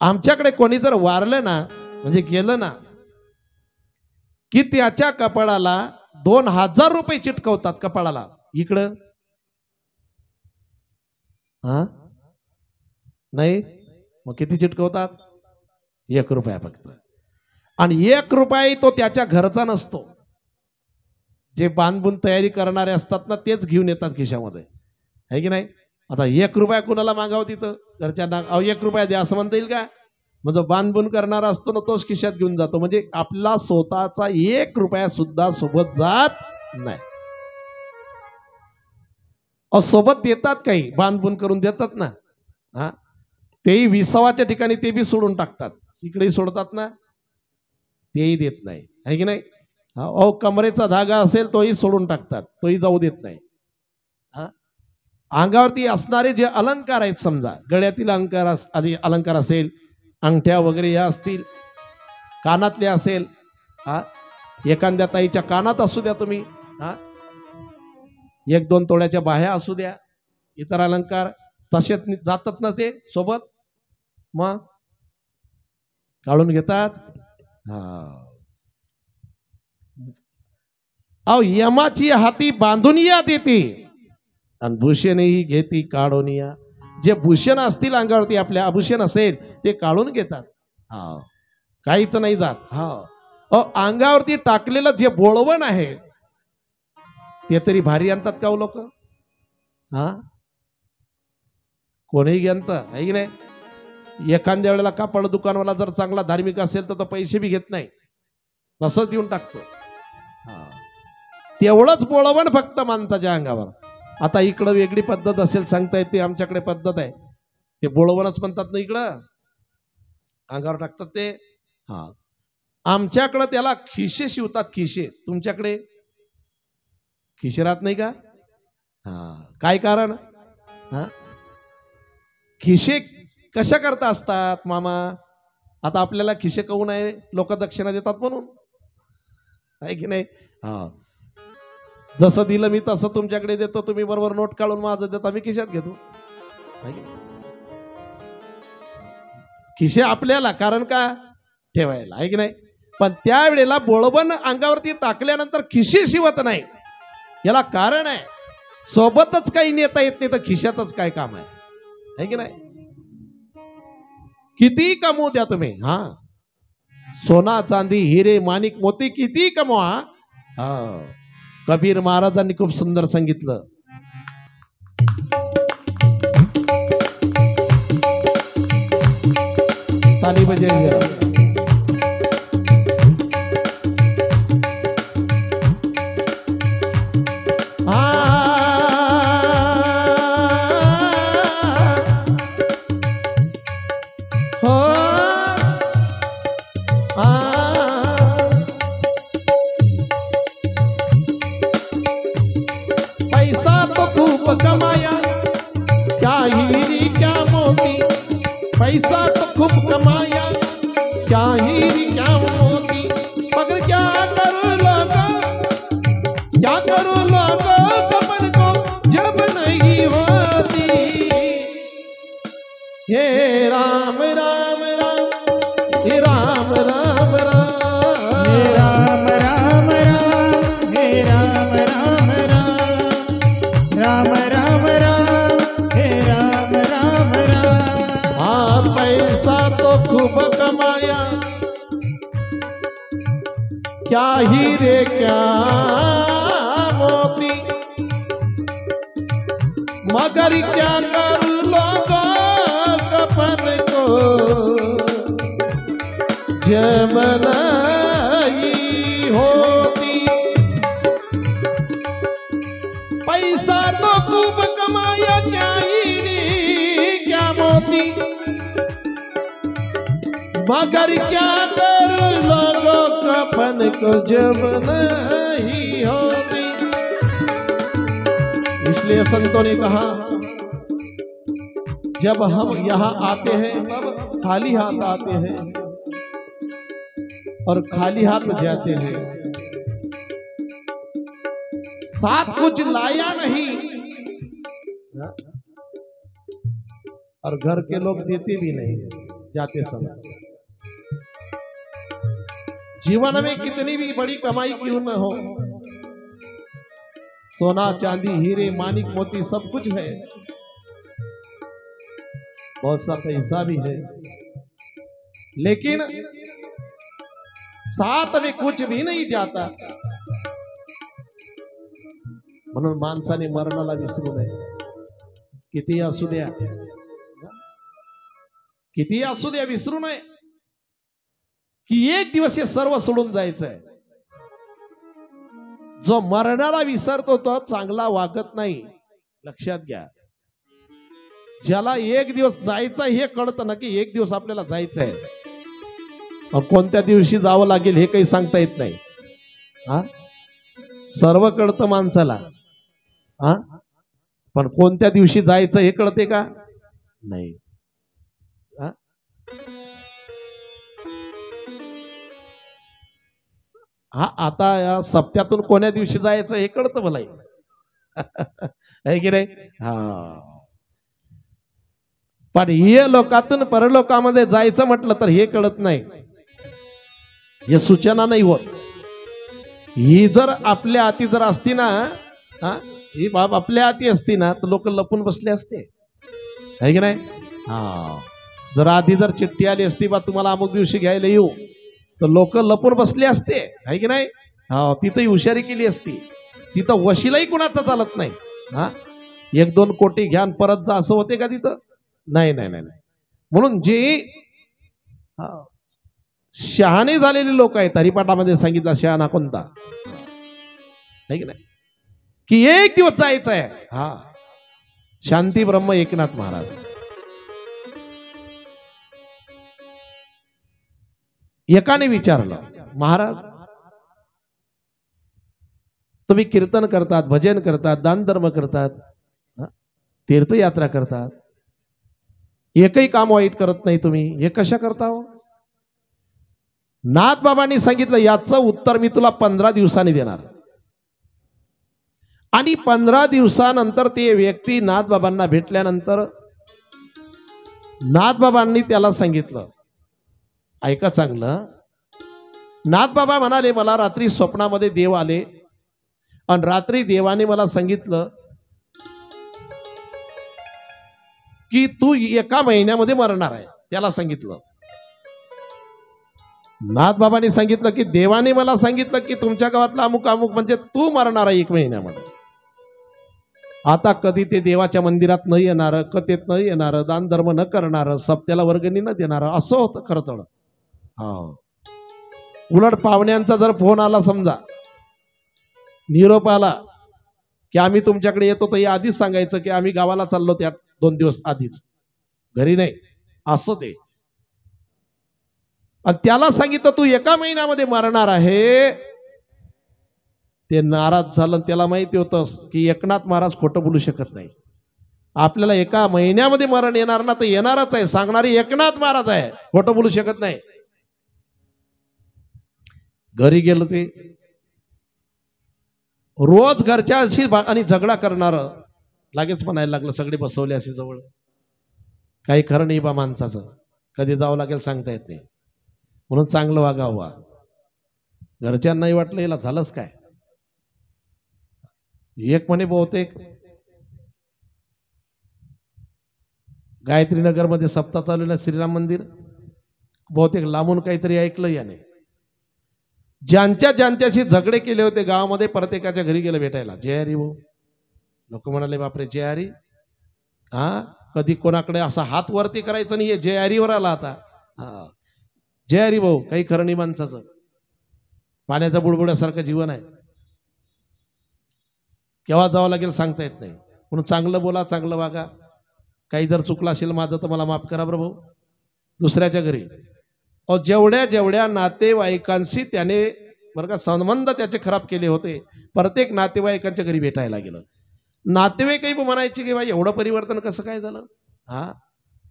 आमच्याकडे कोणी जर वारलं ना, म्हणजे गेलं ना, की त्याच्या कपाळाला 2000 रुपये चिटकवतात कपाळाला. इकडं नाही, मग किती चिटकवतात? 1 रुपया फक्त. आणि 1 रुपया तो त्याच्या घरचा नसतो. जे बांधून तयारी करणारे असतात ना तेच घेऊन येतात खिशामध्ये, आहे की नाही? आता 1 रुपया कुणाला मागावं तिथं? घरच्यांना 1 रुपया द्या असं म्हणता येईल का? मग जो बांधून करणारा असतो ना तोच खिशात घेऊन जातो. म्हणजे आपला स्वतःचा 1 रुपया सुद्धा सोबत जात नाही. सोबत देतात, काही बांधून करून देतात ना, तेही विसावाच्या ठिकाणी ते बी सोडून टाकतात. इकडेही सोडतात ना, तेही देत नाही, आहे की नाही? कमरेचा धागा असेल तोही सोडून टाकतात, तोही जाऊ देत नाही. अंगावरती असणारे जे अलंकार आहेत, समजा गळ्यातील अलंकार असेल, अंगठ्या वगैरे या असतील, कानातले असेल, एखाद्या ताईच्या कानात असू द्या तुम्ही, 1-2 तोळ्याच्या बाह्या असू द्या, इतर अलंकार तसेच जातात ना ते सोबत, मग काढून घेतात. यमाची हाती बांधून या देते आणि भूषणही घेती काढून या. जे भूषण असतील अंगावरती, आपल्या आभूषण असेल ते काढून घेतात. काहीच नाही जात. अंगावरती टाकलेलं जे बोळवण आहे ते तरी भारी आणतात का लोक? कोणीही आणत, आहे की नाही? एखाद्या वेळेला कापड दुकानवाला जर चांगला धार्मिक असेल तर तो पैसे बी घेत नाही, तसंच देऊन टाकतो. तेवढंच बोळवण फक्त माणसाच्या अंगावर. आता इकडं वेगळी पद्धत असेल सांगता येते, आमच्याकडे पद्धत आहे ते बोळवणच म्हणतात ना, इकडं अंगावर टाकतात ते. आमच्याकडं त्याला खिशे शिवतात, खिशे. तुमच्याकडे खिशे राहत नाही का? काय कारण? खिशे कशा करता असतात मामा? आता आपल्याला खिशे काऊन आहे? लोक दक्षिणा देतात म्हणून, आहे की नाही? जसं दिलं मी तसं तुमच्याकडे देतो, तुम्ही बरोबर नोट काढून माझं देता, मी खिशात घेतो. खिशे आपल्याला कारण का ठेवायला, आहे की नाही? पण त्यावेळेला बोळवण अंगावरती टाकल्यानंतर खिशे शिवत नाही. याला कारण आहे, सोबतच काही नेता येत नाही तर खिशातच काय काम आहे की नाही? किती कमवू द्या तुम्ही, सोना चांदी हिरे माणिक मोती किती कमवा. कबीर महाराजांनी खूप सुंदर सांगितलं, ताली बजाई जरा. पैसा तो खूप कमाया, क्या हीरी क्या मोती. पैसा तो खूप कमाया, क्या हीरी क्या मोती. मगर क्या करूं लोगों, क्या करूं लोगों, कपन को जब नहीं होती. हे राम राम राम, हे राम राम राम, हे राम राम राम, हे राम राम राम, राम राम राम, हे राम राम राम. हाँ पैसा तो खूब कमाया, क्या हीरे क्या मोती. मगर क्या करूं लोगों, कफन को जब नहीं होती. पैसा तो खूब कमाया, क्या हीरे क्या मोती. मगर क्या करूं लोगों, कफन को जब नहीं होती. इसलिए संतों ने कहा जब हम यहाँ आते हैं तब खाली हाथ आते हैं और खाली हाथ जाते हैं. साथ कुछ लाया नहीं और घर के लोग देते भी नहीं जाते समय. जीवन में कितनी भी बड़ी कमाई क्यों न हो, सोना चांदी हीरे मानिक मोती सब कुछ है, बहुत सा पैसा भी है, लेकिन साथ में कुछ भी नहीं जाता. म्हणून माणसाने मरणाला विसरू नये. किती असू द्या, किती असू द्या, विसरू नये की एक दिवस हे सर्व सोडून जायचं आहे. जो मरणाला विसरतो तो चांगला वागत नाही, लक्षात घ्या. ज्याला एक दिवस जायचं हे कळतं ना की एक दिवस आपल्याला जायचं आहे, कोणत्या दिवशी जावं लागेल हे काही सांगता येत नाही. हा सर्व कळतं माणसाला, हा पण कोणत्या दिवशी जायचं हे कळते का नाही. हा आता या सप्त्यातून कोण्या दिवशी जायचं हे कळतं मला आहे की नाही. हा पण हे लोकातून परलोकामध्ये जायचं म्हटलं तर हे कळत नाही, हे सूचना नाही होत. ही जर आपल्या हाती जर असती ना, ही बाब आपल्या हाती असती ना तर लोक लपून बसले असते, है की नाही. हा जर आधी जर चिठ्ठी आली असती बा तुम्हाला अमुक दिवशी घ्यायला येऊ, तर लोक लपून बसले असते, है की नाही. हा तिथं हुशारी केली असती, तिथं वशिलाही कुणाचा चालत नाही. हा 1-2 कोटी घ्या परत जा असं होते का तिथं, नाही नाही नाही. म्हणून जे शहाणे झालेले लोक आहेत, हरिपाठामध्ये सांगितलं शहाणा कोणता, है की नाही, की एक दिवस जायचं आहे. हा शांती ब्रह्म एकनाथ महाराज. एकाने विचारलं, महाराज तुम्ही कीर्तन करतात, भजन करतात, दान धर्म करतात, तीर्थयात्रा करतात, एकही काम वाईट करत नाही, तुम्ही हे कशा करता हो. नाथ बाबांनी सांगितलं याचं उत्तर मी तुला 15 दिवसांनी देणार. आणि 15 दिवसानंतर ते व्यक्ती नाथ बाबांना भेटल्यानंतर नाथ बाबांनी त्याला सांगितलं, ऐका चांगलं. नाथ बाबा म्हणाले मला रात्री स्वप्नामध्ये देव आले आणि रात्री देवाने मला सांगितलं की तू 1 महिन्यामध्ये मरणार आहे. त्याला सांगितलं, नाथ बाबांनी सांगितलं की देवाने मला सांगितलं की तुमच्या गावातला अमुक अमुक म्हणजे तू मरणार आहे 1 महिन्यामध्ये. आता कधी ते देवाच्या मंदिरात न येणार, कथेत न येणार, दान धर्म न करणार, सप्त्याला वर्गणी न देणार, असं होतं खरं तर. उलट पाहुण्यांचा जर फोन आला, समजा निरोप आला की आम्ही तुमच्याकडे येतो, तर या आधीच सांगायचं की आम्ही गावाला चाललो त्या 2 दिवस आधीच, घरी नाही, असं ते. आणि त्याला सांगितलं तू 1 महिन्यामध्ये मरणार आहे, ते नाराज झालं. त्याला माहिती होतं की एकनाथ महाराज खोटं बोलू शकत नाही. आपल्याला 1 महिन्यामध्ये मरण येणार ना, तर येणारच आहे, सांगणारी एकनाथ महाराज आहे, खोटं बोलू शकत नाही. घरी गेलं ते रोज घरच्याशी आणि झगडा करणार, लागेच म्हणायला लागलं, सगळे बसवले असे जवळ, काही खरं नाही बा माणसाचं, कधी जावं लागेल सांगता येत नाही, म्हणून चांगलं वागावं. घरच्यांनाही वाटलं याला झालंच काय. एक म्हणे बहुतेक गायत्री नगर मध्ये सप्ताह चालू श्रीराम मंदिर, बहुतेक लांबून काहीतरी ऐकलं याने. ज्यांच्याशी झगडे केले होते गावामध्ये, प्रत्येकाच्या घरी गेलं भेटायला. जय हरी भाऊ. लोक म्हणाले बापरे जय हरी, कधी कोणाकडे असा हात वरती करायचं नाही, जय हरीवर आला आता. जय हरी भाऊ, काही खरं नाही माणसाचं, पाण्याचा बुडबुड्यासारखं जीवन आहे, केव्हा जावं लागेल सांगता येत नाही. म्हणून चांगलं बोला, चांगलं वागा. काही जर चुकलं असेल माझं तर मला माफ करा बरं भाऊ. दुसऱ्याच्या घरी जेवढ्या नातेवाईकांशी त्याने बरं का संबंध त्याचे खराब केले होते, प्रत्येक नातेवाईकांच्या घरी भेटायला गेलं. नातेवाईकही म्हणायचे की बाई एवढं परिवर्तन कसं काय झालं,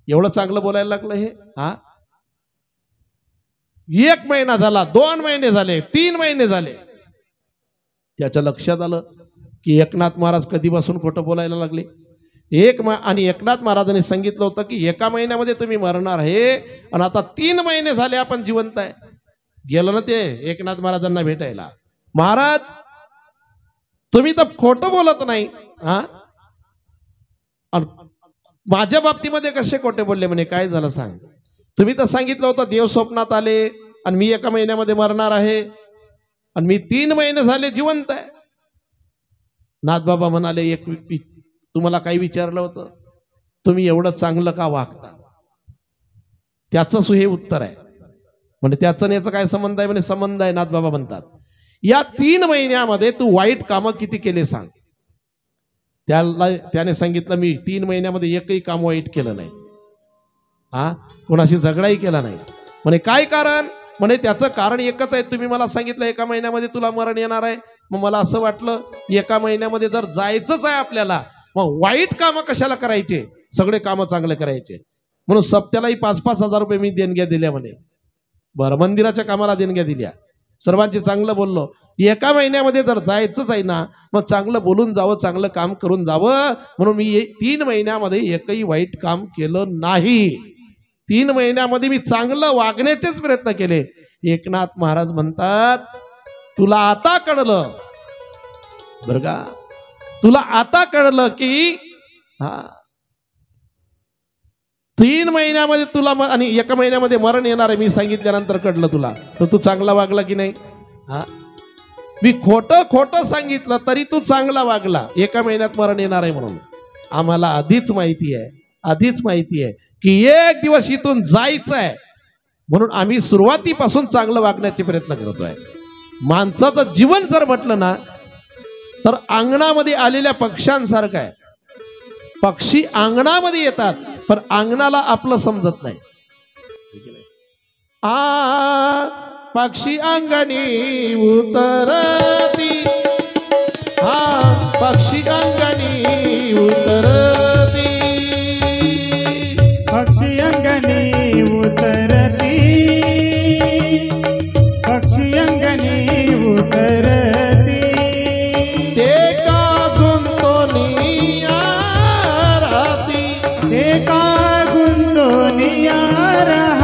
एवढं चांगलं बोलायला लागलं हे. 1 महिना झाला, 2 महिने झाले, 3 महिने झाले, त्याच्या लक्षात आलं की एकनाथ महाराज कधीपासून खोटं बोलायला लागले. आणि एकनाथ महाराजांनी सांगितलं होतं की 1 महिन्यामध्ये तुम्ही मरणार आहे, आणि आता 3 महिने झाले आपण जिवंत आहे. गेलं ना ते एकनाथ महाराजांना भेटायला. महाराज तुम्ही तर खोटं बोलत नाही, माझ्या बाबतीमध्ये कसे खोटे बोलले म्हणे. काय झालं सांग. तुम्ही तर सांगितलं होतं देव स्वप्नात आले आणि मी 1 महिन्यामध्ये मरणार आहे, आणि मी 3 महिने झाले जिवंत आहे. नाथबाबा म्हणाले तुम्हाला काही विचारलं होतं, तुम्ही एवढं चांगलं का वागता, त्याचं हे उत्तर आहे. म्हणजे त्याचं याचं काय संबंध आहे म्हणजे संबंध आहे. नाथबाबा म्हणतात या 3 महिन्यामध्ये तू वाईट कामं किती केले सांग. त्याने सांगितलं मी 3 महिन्यामध्ये एकही काम वाईट केलं नाही, कोणाशी झगडाही केला नाही. म्हणे काय कारण, म्हणे त्याचं कारण एकच आहे, तुम्ही मला सांगितलं 1 महिन्यामध्ये तुला मरण येणार आहे. मग मला असं वाटलं 1 महिन्यामध्ये जर जायचंच आहे आपल्याला, मग वाईट कामं कशाला करायचे, सगळे कामं चांगले करायचे. म्हणून सप्त्यालाही 5-5 हजार रुपये मी देणग्या दिल्या म्हणे. बरं, मंदिराच्या कामाला देणग्या दिल्या, सर्वांची चांगलं बोललो. 1 महिन्यामध्ये जर जायचंच आहे ना, मग चांगलं बोलून जावं, चांगलं काम करून जावं. म्हणून मी 3 महिन्यामध्ये एकही वाईट काम केलं नाही. 3 महिन्यामध्ये मी चांगलं वागण्याचेच प्रयत्न केले. एकनाथ महाराज म्हणतात तुला आता कळलं बरं का, तुला आता कळलं की 3 महिन्यामध्ये तुला आणि 1 महिन्यामध्ये मरण येणार आहे मी सांगितल्यानंतर कळलं तुला, तर तू चांगला वागला की नाही. मी खोटं सांगितलं तरी तू चांगला वागला. 1 महिन्यात मरण येणार आहे म्हणून आम्हाला आधीच माहिती आहे की एक दिवस इथून जायचं आहे, म्हणून आम्ही सुरुवातीपासून चांगलं वागण्याचे प्रयत्न करतोय. माणसाचं जीवन जर म्हटलं ना तर अंगणामध्ये आलेल्या पक्ष्यांसारखं आहे. पक्षी अंगणामध्ये येतात पण अंगणाला आपलं समजत नाही. पक्षी अंगणी उतरती, पक्षी अंगणी उतरती, पक्षी अंगणी उतरती, पक्षी अंगणी उतरती, ते का गुंतोनिया राहती, ते का गुंतोनिया राहती.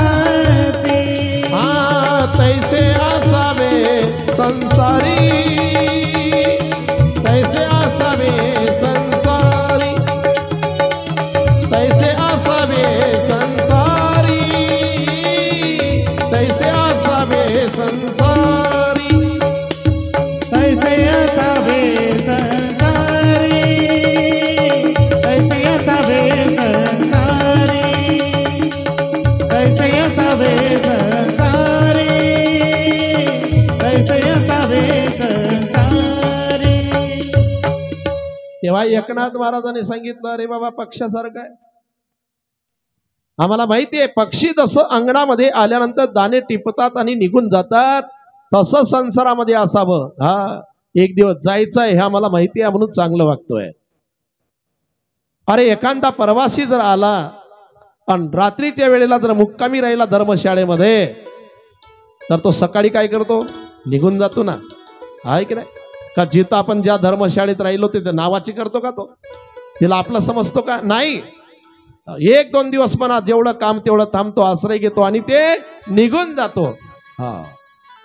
तैसे असावे संसारी, तैसे असावे संसारी, तैसे असावे संसारी, तैसे असावे संसारी. तेव्हा एकनाथ महाराजांनी सांगितलं, अरे बाबा पक्षासारखं आहे. आम्हाला माहिती आहे पक्षी जसं अंगणामध्ये आल्यानंतर दाणे टिपतात आणि निघून जातात, तसं संसारामध्ये असावं. हा, एक दिवस जायचं आहे हे आम्हाला माहिती आहे म्हणून चांगलं वागतोय. अरे एखादा प्रवासी जर आला आणि रात्रीच्या वेळेला जर मुक्कामी राहिला धर्मशाळेमध्ये, तर तो सकाळी काय करतो? निघून जातो ना, आहे की नाही? का जिथं आपण ज्या धर्मशाळेत राहिलो तिथे नावाची करतो का तो? तिला आपलं समजतो का? नाही. 1-2 दिवस म्हणा, जेवढं काम तेवढं थांबतो, आश्रय घेतो आणि ते निघून जातो. हा,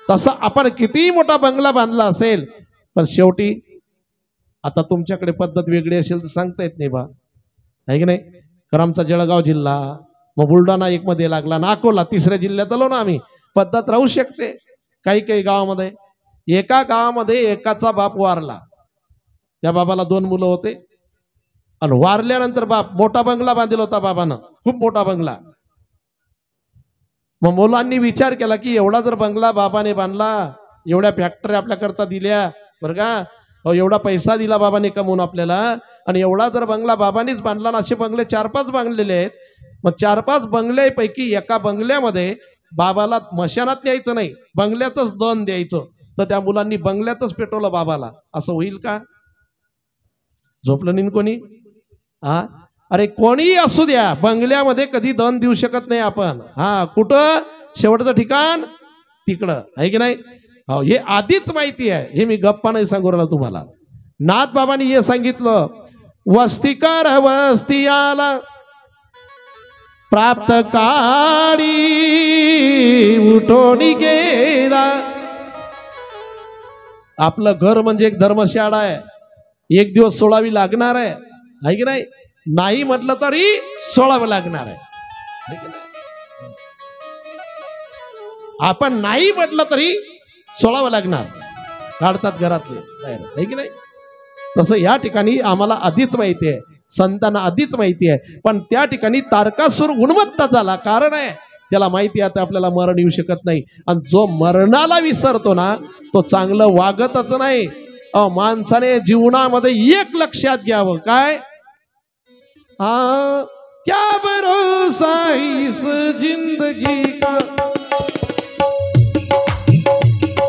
तसं आपण किती मोठा बंगला बांधला असेल, पण शेवटी आता तुमच्याकडे पद्धत वेगळी असेल तर सांगता येत नाही बा, आहे की नाही? कारण आमचा जळगाव जिल्हा, मग बुलढाणा एक मध्ये लागला, अकोला 3ऱ्या जिल्ह्यात आलो ना आम्ही. पद्धत राहू शकते काही काही गावामध्ये. एका गावामध्ये एकाचा बाप वारला, त्या बाबाला 2 मुलं होते आणि वारल्यानंतर बाप मोठा बंगला बांधला होता बाबानं, खूप मोठा बंगला. मग मुलांनी विचार केला की एवढा जर बंगला बाबाने बांधला, एवढ्या फॅक्टरी आपल्याकरता दिल्या बरं का, एवढा पैसा दिला बाबाने कमवून आपल्याला, आणि एवढा जर बंगला बाबांनीच बांधला ना, असे बंगले 4-5 बांधलेले आहेत. मग 4-5 बंगल्यापैकी एका बंगल्यामध्ये बाबाला मशानात न्यायचं नाही, बंगल्यातच दन द्यायचं. तर त्या मुलांनी बंगल्यातच पेटवलं बाबाला. असं होईल का? झोपलं नाही कोणी? हा, अरे कोणी असू द्या, बंगल्यामध्ये कधी दन देऊ शकत नाही आपण. हा, कुठं? शेवटचं ठिकाण तिकडं, आहे की नाही? हो, हे आधीच माहिती आहे, हे मी गप्पा नाही सांगू राहिलो तुम्हाला. नाथ बाबांनी हे सांगितलं, वस्तिकार वस्ती आला प्राप्त काळी उठोनी गेला. आपलं घर म्हणजे एक धर्मशाळा आहे, एक दिवस सोडावी लागणार आहे की नाही? नाही म्हटलं तरी सोडावं लागणार आहे. आपण नाही म्हटलं तरी सोडावं लागणार, काढतात घरातले बाहेर, आहे की नाही? तसं या ठिकाणी आम्हाला आधीच माहिती आहे, संतांना आधीच माहिती आहे. पण त्या ठिकाणी तारकासूर उन्मत्त झाला, कारण आहे त्याला माहिती आहे आपल्याला मरण येऊ शकत नाही. आणि जो मरणाला विसरतो ना, तो चांगलं वागतच नाही. माणसाने जीवनामध्ये एक लक्षात घ्यावं, काय? क्या भरोसा इस जिंदगी का,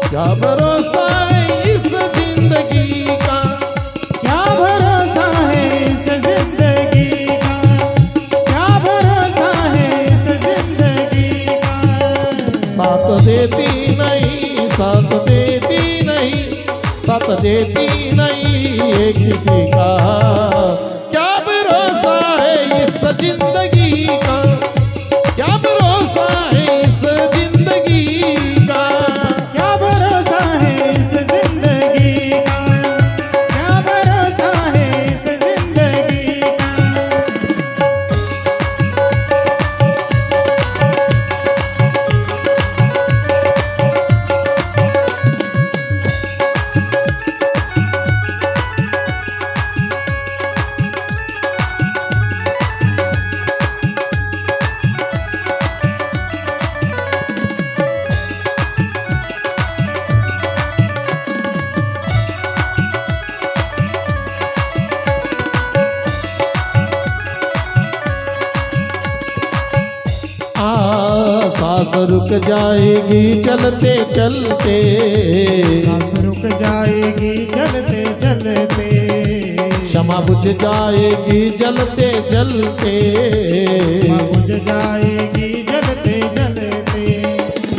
क्या भरोसा है इस जिंदगी का, क्या भरोसा है इस जिंदगी का, क्या भरोसा है इस जिंदगी का. साथ देती नहीं, साथ देती नहीं, साथ देती नहीं ये किसी का. क्या भरोसा है इस जिंदगी का, क्या भरोसा है इस जिंदगी का, क्या भरोसा है इस जिंदगी का, क्या भरोसा है इस जिंदगी का. सांस रुक जाएगी चलते चलते, सांस रुक जाएगी चलते चलते, क्षमा बुझ जाएगी जलते जलते, बुझ जाएगी जलते जलते.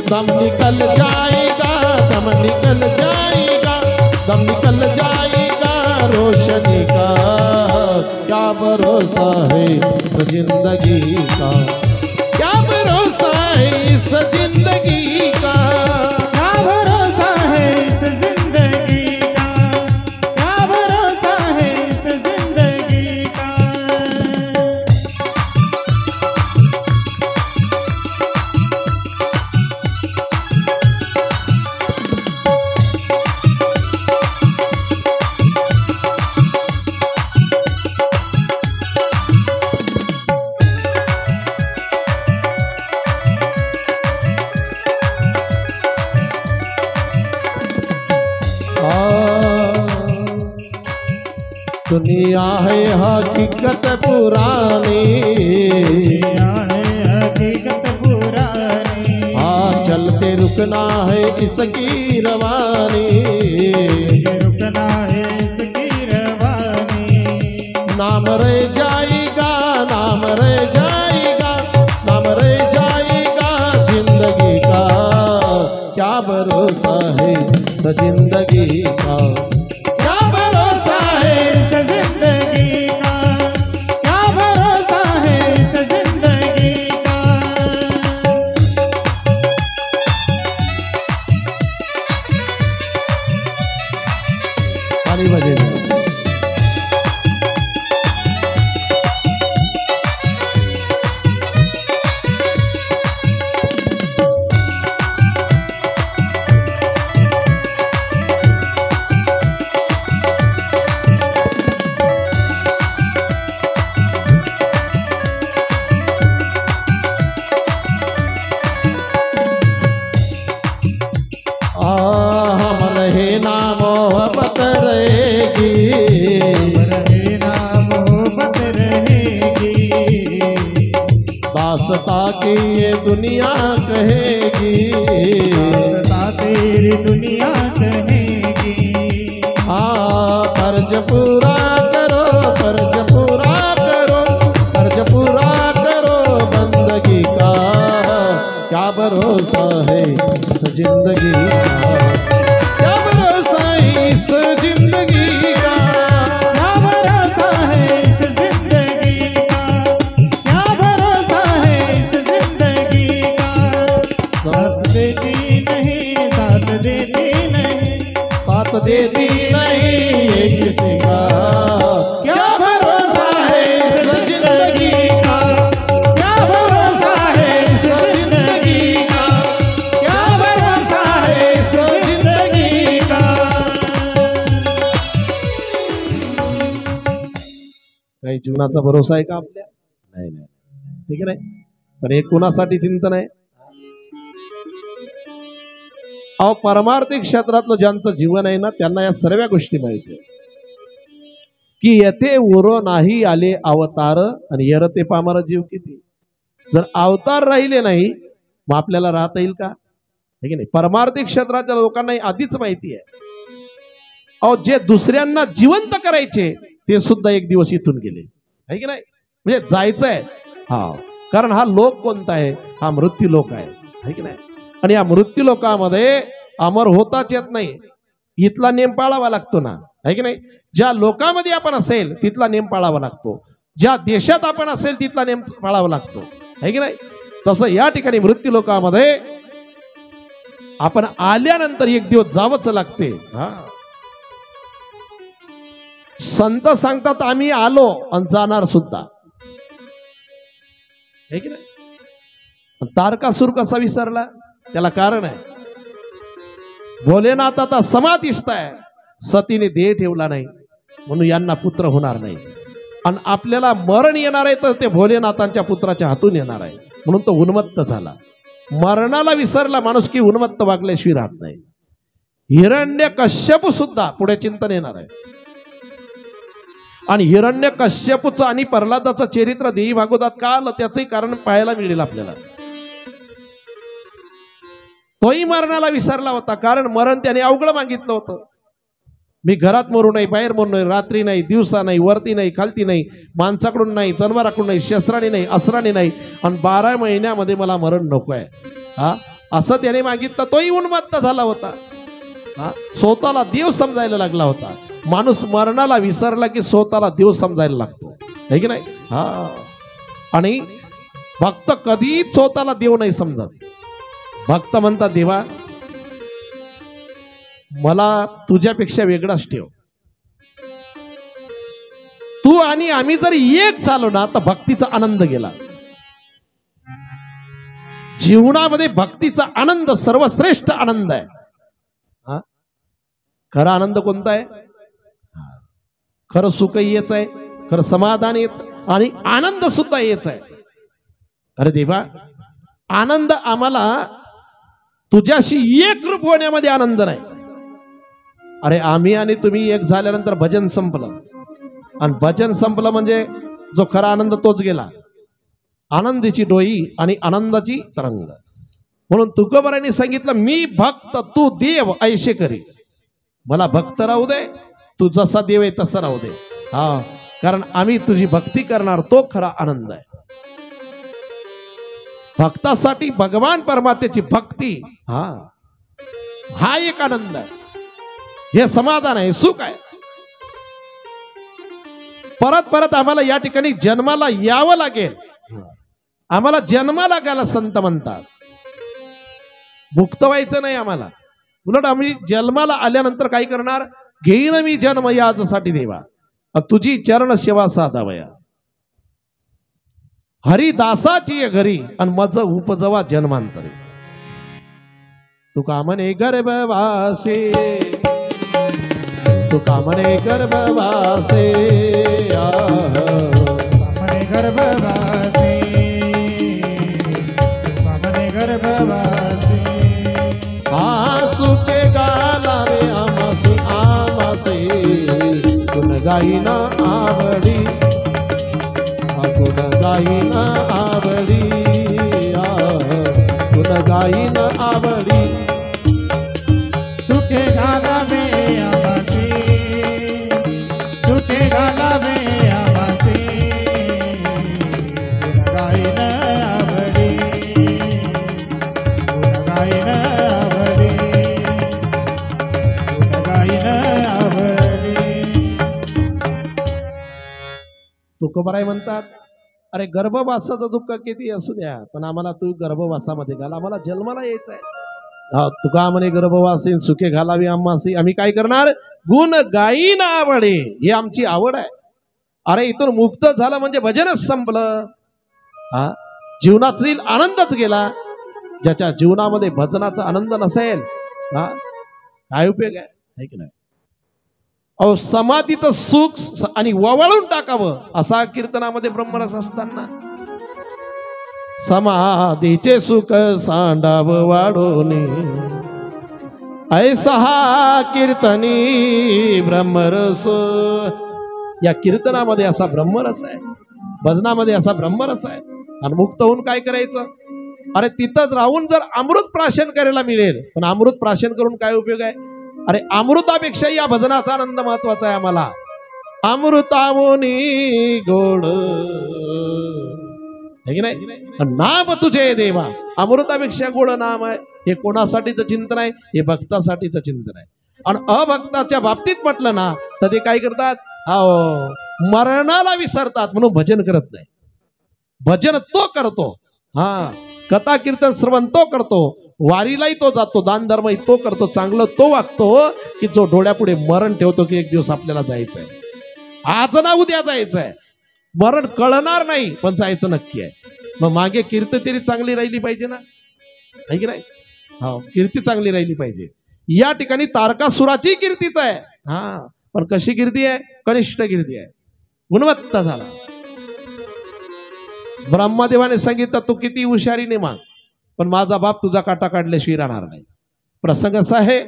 दम निकल जाएगा, दम निकल जाएगा, दम निकल जाएगा रोशनी का. क्या भरोसा है इस जिंदगी का, क्या भरोसा है इस जिंदगी का, क्या भरोसा है इस जिंदगी का, क्या भरोसा है इस जिंदगी का. दुनिया है हकीकत पुरानी, दुनिया है हकीकत पुरानी। हाँ चलते रुकना है इसकी रवानी, रुकना है इसकी रवानी। नाम रह जाएगा, नाम रह जाएगा, नाम रह जाएगा जिंदगी का, क्या भरोसा है इस जिंदगी का, क्या भरोसा है इस जिंदगी का, क्या भरोसा है इस जिंदगी का। पानी बजे हम रहे ना मोहब्बत रहेगी, रहे ना मोहब्बत रहेगी। दास्ता की ये दुनिया कहेगी, दास्तां तेरी दुनिया कहेगी। हाँ कर्ज पूरा करो, कर्ज पूरा करो, कर्ज पूरा करो बंदगी का, क्या भरोसा है इस जिंदगी का, क्या भरोसा है इस जिंदगी का, क्या भरोसा है इस जिंदगी का, क्या भरोसा है इस जिंदगी का। साथ देती नहीं, साथ देती नहीं, साथ देती नहीं ये किसी का, क्या भरोसा है इस जिंदगी का, क्या भरोसा है इस जिंदगी का, क्या भरोसा है इस जिंदगी का। काही जीवनाचा भरोसा आहे का आपल्या? नाही नाही, ठीक आहे नाही. पण हे कोणासाठी चिंतन आहे? अहो परमार्थिक क्षेत्रातलं ज्यांचं जीवन आहे ना त्यांना या सर्व गोष्टी माहिती आहेत की येथे उर नाही आले अवतार आणि येरते पामर जीव किती. जर अवतार राहिले नाही मग आपल्याला राहता येईल का? है की नाही. परमार्थिक क्षेत्राच्या लोकांना आधीच माहिती आहे. अहो जे दुसऱ्यांना जिवंत करायचे ते सुद्धा एक दिवस इथून गेले, है की नाही. म्हणजे जायचंय हा, कारण हा लोक कोणता आहे? हा मृत्यू लोक आहे, है की नाही. आणि या मृत्यू लोकांमध्ये अमर होताच येत नाही, इथला नेम पाळावा लागतो ना, है की नाही. ज्या लोकांमध्ये आपण असेल तिथला नेम पाळावा लागतो, ज्या देशात आपण असेल तिथला नेम पाळावा लागतो, है की नाही. तसं या ठिकाणी मृत्यू लोकांमध्ये आपण आल्यानंतर एक दिवस जावंच लागते. हा, संत सांगतात आम्ही आलो आणि जाणार सुद्धा, है की नाही. तारकासूर कसा विसरला? त्याला कारण आहे. भोलेनाथ आता समाधिस्थ आहे, सतीने देह ठेवला नाही म्हणून यांना पुत्र होणार नाही. आणि आपल्याला मरण येणार आहे तर ते भोलेनाथांच्या पुत्राच्या हातून येणार आहे म्हणून तो उन्मत्त झाला. मरणाला विसरला माणूस की उन्मत्त वागल्याशिवाय राहत नाही. हिरण्यकश्यप सुद्धा पुढे चिंतन येणार आहे. आणि हिरण्यकश्यपचं आणि प्रल्हादाचं चरित्र देवी भागवतात का आलं त्याचंही कारण पाहायला मिळेल आपल्याला. तोही मरणाला विसरला होता, कारण मरण त्याने अवघड मागितलं होतं. मी घरात मरू नाही, बाहेर मरू नाही, रात्री नाही, दिवसा नाही, वरती नाही, खालती नाही, माणसाकडून नाही, जनावराकडून नाही, शस्त्राने नाही, अस्त्राने नाही, आणि 12 महिन्यामध्ये मला मरण नको आहे. हा, असं त्याने मागितलं. तोही उन्मत्त झाला होता. हा, स्वतःला देव समजायला लागला होता. माणूस मरणाला विसरला की स्वतःला देव समजायला लागतो, है की नाही. हा, आणि भक्त कधीच स्वतःला देव नाही समजत. भक्त म्हणतात देवा मला तुझ्यापेक्षा वेगळाच ठेव. तू आणि आम्ही जर एक झालो ना तर भक्तीचा आनंद गेला. जीवनामध्ये भक्तीचा आनंद सर्वश्रेष्ठ आनंद आहे. हा, खरा आनंद कोणता आहे? खरं सुख येच आहे, खरं समाधान येत आणि आनंद सुद्धा येच आहे. अरे देवा आनंद आम्हाला तुझ्याशी एक रूप होण्यामध्ये आनंद नाही. अरे आम्ही आणि तुम्ही एक झाल्यानंतर भजन संपलं. आणि भजन संपलं म्हणजे जो खरा आनंद तोच गेला. आनंदीची डोई आणि आनंदाची तरंग. म्हणून तुकोबारांनी सांगितलं, मी भक्त तू देव ऐशे करी. मला भक्त राहू दे, तू जसा देव आहे तसा राहू दे. हा, कारण आम्ही तुझी भक्ती करणार, तो खरा आनंद आहे. भक्तासाठी भगवान परमात्म्याची भक्ती, हा एक आनंद आहे, हे समाधान आहे, सुख आहे. परत परत आम्हाला या ठिकाणी जन्माला यावं लागेल. आम्हाला जन्माला गेला संत म्हणतात. मुक्त व्हायचं नाही आम्हाला. उलट आम्ही जन्माला आल्यानंतर काय करणार, घेईन मी जन्म याचसाठी देवा, तुझी चरण सेवा साधावया. हरिदासाची घरी आणि मज उपजवा जन्मांतरी. तुका म्हणे गर्भवासे, तुका म्हणे गर्भवासे, म्हणे गर्भवासे, तुका म्हणे गर्भवासे. आसुके गालावे आमासे आमासे, गुण गाईना आवडी, गुण गाईना आवडी, गुण गाईना आवडी. सुखे घालावे आमासे, सुखे घालावे आमासे, गुण गाईन आवडी, गुण गाईन आवडी, गुण गाईन आवडी. तुकोबाराय म्हणतात, अरे गर्भवासाचं दुःख किती असू द्या, पण आम्हाला तू गर्भवासामध्ये घाल, आम्हाला जन्माला यायचं आहे. तुका म्हणे गर्भवासी सुखे घालावी आम्हासी. आम्ही काय करणार, गुण गाईन आवडे, ही आमची आवड आहे. अरे इथून मुक्त झालं म्हणजे भजनच संपलं. जीवनातील आनंदच गेला. ज्याच्या जीवनामध्ये भजनाचा आनंद नसेल, काय उपयोग आहे की नाही. अहो, समाधीचं सुख आणि ववाळून टाकावं असा कीर्तनामध्ये ब्रह्मरस असताना, समाधीचे सुख सांडाव वाढोनी, ऐसा हा कीर्तनी ब्रह्मरस. या कीर्तनामध्ये असा ब्रह्मरस आहे, भजनामध्ये असा ब्रह्मरस आहे. आणि मुक्त होऊन काय करायचं, अरे तिथंच राहून जर अमृत प्राशन करायला मिळेल, पण अमृत प्राशन करून काय उपयोग आहे. अरे अमृतापेक्षा या भजनाचा आनंद महत्वाचा आहे आम्हाला. अमृतावनी गोड है की नाही, नाम तुझे देवा. अमृतापेक्षा गोड नाम आहे. हे कोणासाठीचं चिंतन आहे, हे भक्तासाठीचं चिंतन आहे. आणि अभक्ताच्या बाबतीत म्हटलं ना तर ते काय करतात, मरणाला विसरतात, म्हणून भजन करत नाही. भजन तो करतो, कथा कीर्तन श्रवण तो करतो, वारीलाही तो जातो, दान धर्मही तो करतो, चांगलं तो वागतो, की जो डोळ्यापुढे मरण ठेवतो की एक दिवस आपल्याला जायचंय, आज ना उद्या जायचंय. मरण कळणार नाही पण जायचं नक्की आहे. मग मागे कीर्ती तरी चांगली राहिली पाहिजे ना, आहे की नाही. कीर्ती चांगली राहिली पाहिजे. या ठिकाणी तारकासुराची कीर्तीच आहे, पण कशी कीर्ती आहे, कनिष्ठ कीर्ती आहे, गुणवत्ता झाला. ब्रह्मदेवाने सांगितलं तू किती हुशारीने माग, पण माझा बाप तुझा काटा काढल्याशिवाय राहणार नाही. प्रसंग असा आहे,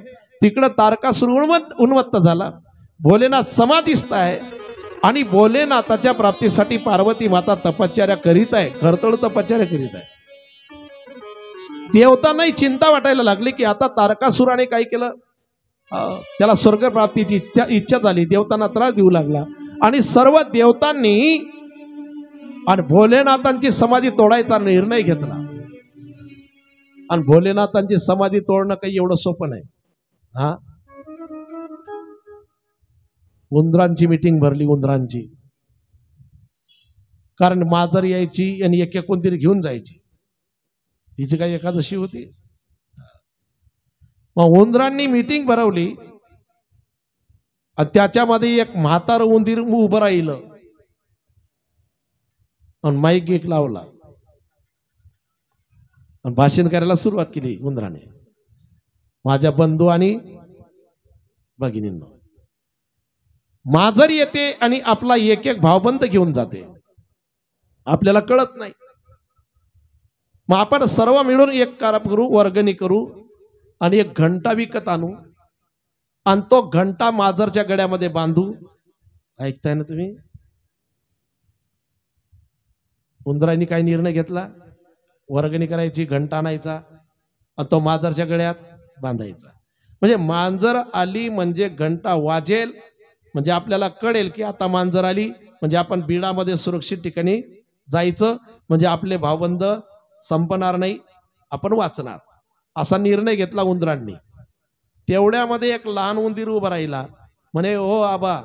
तिकडं तारकासुर उन्मत्त झाला, भोलेनाथ समाधीस्थ आहे, आणि भोलेनाथाच्या प्राप्तीसाठी पार्वती माता तपश्चर्या करीत आहे, खरतळ तपश्चर्या करीत आहे. देवतांनाही चिंता वाटायला लागली की आता तारकासुराने काय केलं, त्याला स्वर्ग प्राप्तीची इच्छा झाली, देवतांना त्रास देऊ लागला, आणि सर्व देवतांनी आणि भोलेनाथांची समाधी तोडायचा निर्णय घेतला. आणि भोलेनाथांची समाधी तोडणं काही एवढं सोपं नाही. उंदरांची मीटिंग भरली, उंदरांची, कारण माजर यायची आणि एक कोणतरी घेऊन जायची, तिची काही एकादशी होती. मग उंदरांनी मीटिंग भरवली, आणि त्याच्यामध्ये एक म्हातार उंदीर उभं राहिलं आणि माईक एक लावला आणि भाषण करायला सुरुवात केली उंदराने. माझ्या बंधू आणि भगिनींनो, माजर येते आणि आपला एक एक भावबंद घेऊन जाते, आपल्याला कळत नाही. मग आपण सर्व मिळून एक काम करू, वर्गणी करू आणि एक घंटा विकत आणू, आणि तो घंटा माजरच्या गळ्यामध्ये बांधू, ऐकताय ना तुम्ही? उंदरांनी काय निर्णय घेतला? वर्गणी करायची, घंटा आणायचा आणि तो मांजरच्या गळ्यात बांधायचा. म्हणजे मांजर आली म्हणजे घंटा वाजेल, म्हणजे आपल्याला कळेल की आता मांजर आली, म्हणजे आपण बिळामध्ये सुरक्षित ठिकाणी जायचं, म्हणजे आपले भावबंद संपणार नाही, आपण वाचणार. असा निर्णय घेतला उंदरांनी. तेवढ्यामध्ये एक लहान उंदीर उभा राहिला. म्हणे, ओ आबा,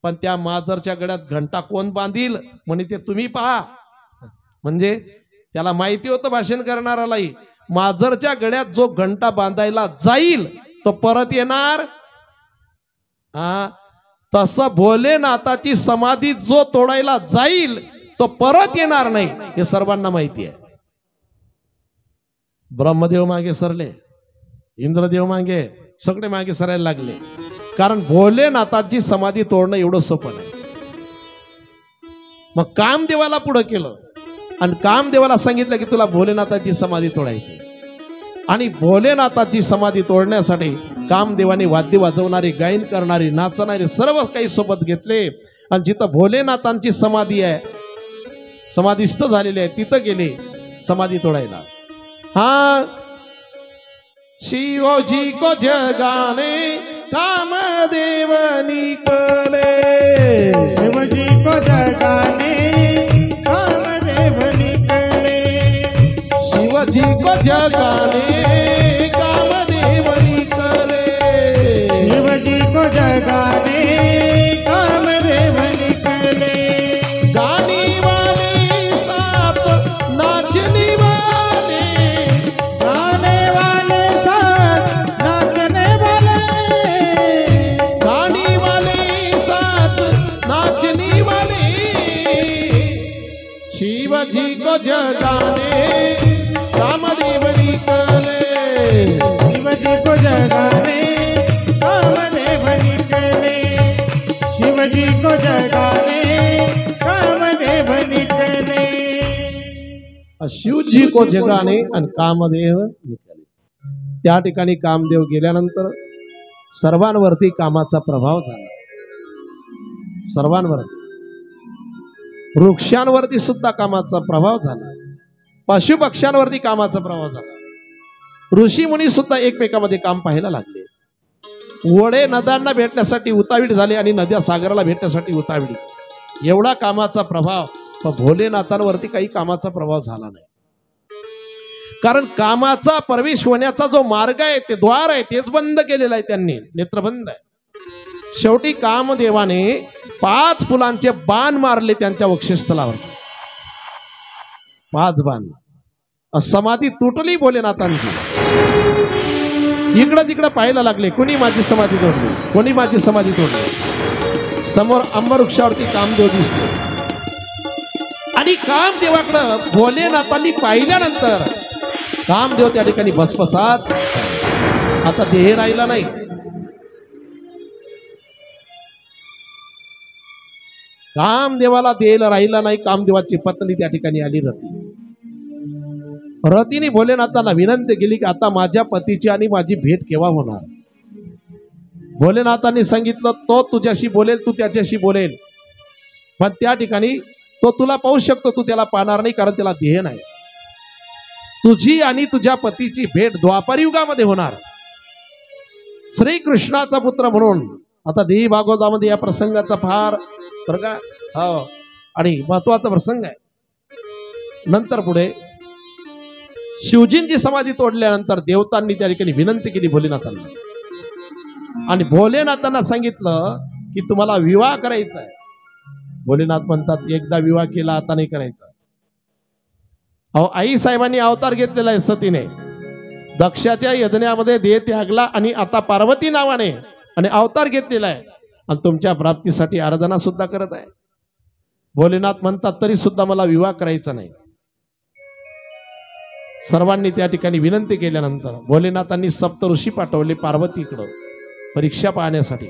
पण त्या मांजरच्या गळ्यात घंटा कोण बांधील? म्हणे, ते तुम्ही पहा. म्हणजे त्याला माहिती होतं भाषण करणारालाही, मांजरच्या गळ्यात जो घंटा बांधायला जाईल तो परत येणार. तसं भोलेनाथाची समाधी जो तोडायला जाईल तो परत येणार नाही, हे सर्वांना माहिती आहे. ब्रह्मदेव मागे सरले, इंद्रदेव मागे, सगळे मागे सरायला लागले. कारण भोलेनाथाची समाधी तोडणं एवढं सोपं नाही. मग कामदेवाला पुढं केलं आणि कामदेवाला सांगितलं की तुला भोलेनाथाची समाधी तोडायची. आणि भोलेनाथाची समाधी तोडण्यासाठी कामदेवाने वाद्य वाजवणारे, गायन करणारे, नाचणारे सर्व काही सोबत घेतले आणि जिथं भोलेनाथांची समाधी आहे, समाधीस्थ झालेले आहे, तिथं गेले समाधी तोडायला. हाँ, शिवजी को जगाने कामदेव निकले, शिवजी को जगाने कामदेव निकले, शिवजी को जगाने कामदेव निकले, शिवजी को जगाने कामदेव निकले, गाने वाले साथ नाचने वाले, गाने वाले साथ नाचने वाले, गाने वाले साथ नाचने वाले, शिवजी को जगाने कामदेव निकले, शिवजी को जगाने कामदेव निकले, शिवजी को जगाने कामदेव निकले. शिवजी को जगाने आणि कामदेव निकले. त्या ठिकाणी कामदेव गेल्यानंतर सर्वांवरती कामाचा प्रभाव झाला. सर्वांवरती, वृक्षांवरती सुद्धा कामाचा प्रभाव झाला, पशुपक्ष्यांवरती कामाचा प्रभाव झाला. ऋषी मुनी सुद्धा एकमेकांमध्ये काम पाहायला लागले. ओढे नद्यांना भेटण्यासाठी उतावीळ झाले आणि नद्या सागराला भेटण्यासाठी उतावीळ. एवढा कामाचा प्रभाव. पण भोलेनाथांवरती काही कामाचा प्रभाव झाला नाही. कारण कामाचा प्रवेश होण्याचा जो मार्ग आहे, ते द्वार आहे, तेच बंद केलेलं आहे त्यांनी, नेत्रबंद आहे. शेवटी कामदेवाने 5 फुलांचे बाण मारले त्यांच्या वक्षस्थलावर. 5 बाण. समाधी तुटली भोलेनाथांची. इकडं तिकडं पाहायला लागले, कोणी माझी समाधी तोडली, कोणी माझी समाधी तोडली. समोर आंबवृक्षावरती कामदेव दिसले आणि कामदेवाकडं भोलेनाथांनी पाहिल्यानंतर कामदेव त्या ठिकाणी भस्मसात. आता देह राहिला नाही. कामदेवाला देह राहिला नाही. कामदेवाची पत्नी त्या ठिकाणी आली, रती. रतीने भोलेनाथांना विनंती केली की आता माझ्या पतीची आणि माझी भेट केव्हा होणार. भोलेनाथांनी सांगितलं, तो तुझ्याशी बोलेल, तू त्याच्याशी बोलेल, पण त्या ठिकाणी तो तुला पाहू शकतो, तू त्याला पाहणार नाही, कारण त्याला देह नाही. तुझी आणि तुझ्या पतीची भेट द्वापार युगामध्ये होणार. श्रीकृष्णाचा पुत्र म्हणून. आता देवी भागवतामध्ये या प्रसंगाचा फार हो आणि महत्वाचा प्रसंग आहे. नंतर पुढे शिवजींची समाधी तोडल्यानंतर देवतांनी त्या ठिकाणी विनंती केली भोलेनाथांना, आणि भोलेनाथांना सांगितलं की तुम्हाला विवाह करायचा आहे. भोलेनाथ म्हणतात, एकदा विवाह केला, आता नाही करायचा. अहो, आई साहेबांनी अवतार घेतलेला आहे सतीने. दक्षाच्या यज्ञामध्ये देह त्यागला आणि आता पार्वती नावाने आणि अवतार घेतलेला आहे आणि तुमच्या प्राप्तीसाठी आराधना सुद्धा करत आहे. भोलेनाथ म्हणतात, तरी सुद्धा मला विवाह करायचा नाही. सर्वांनी त्या ठिकाणी विनंती केल्यानंतर भोलेनाथांनी सप्तऋषी पाठवले पार्वतीकडं परीक्षा पाहण्यासाठी.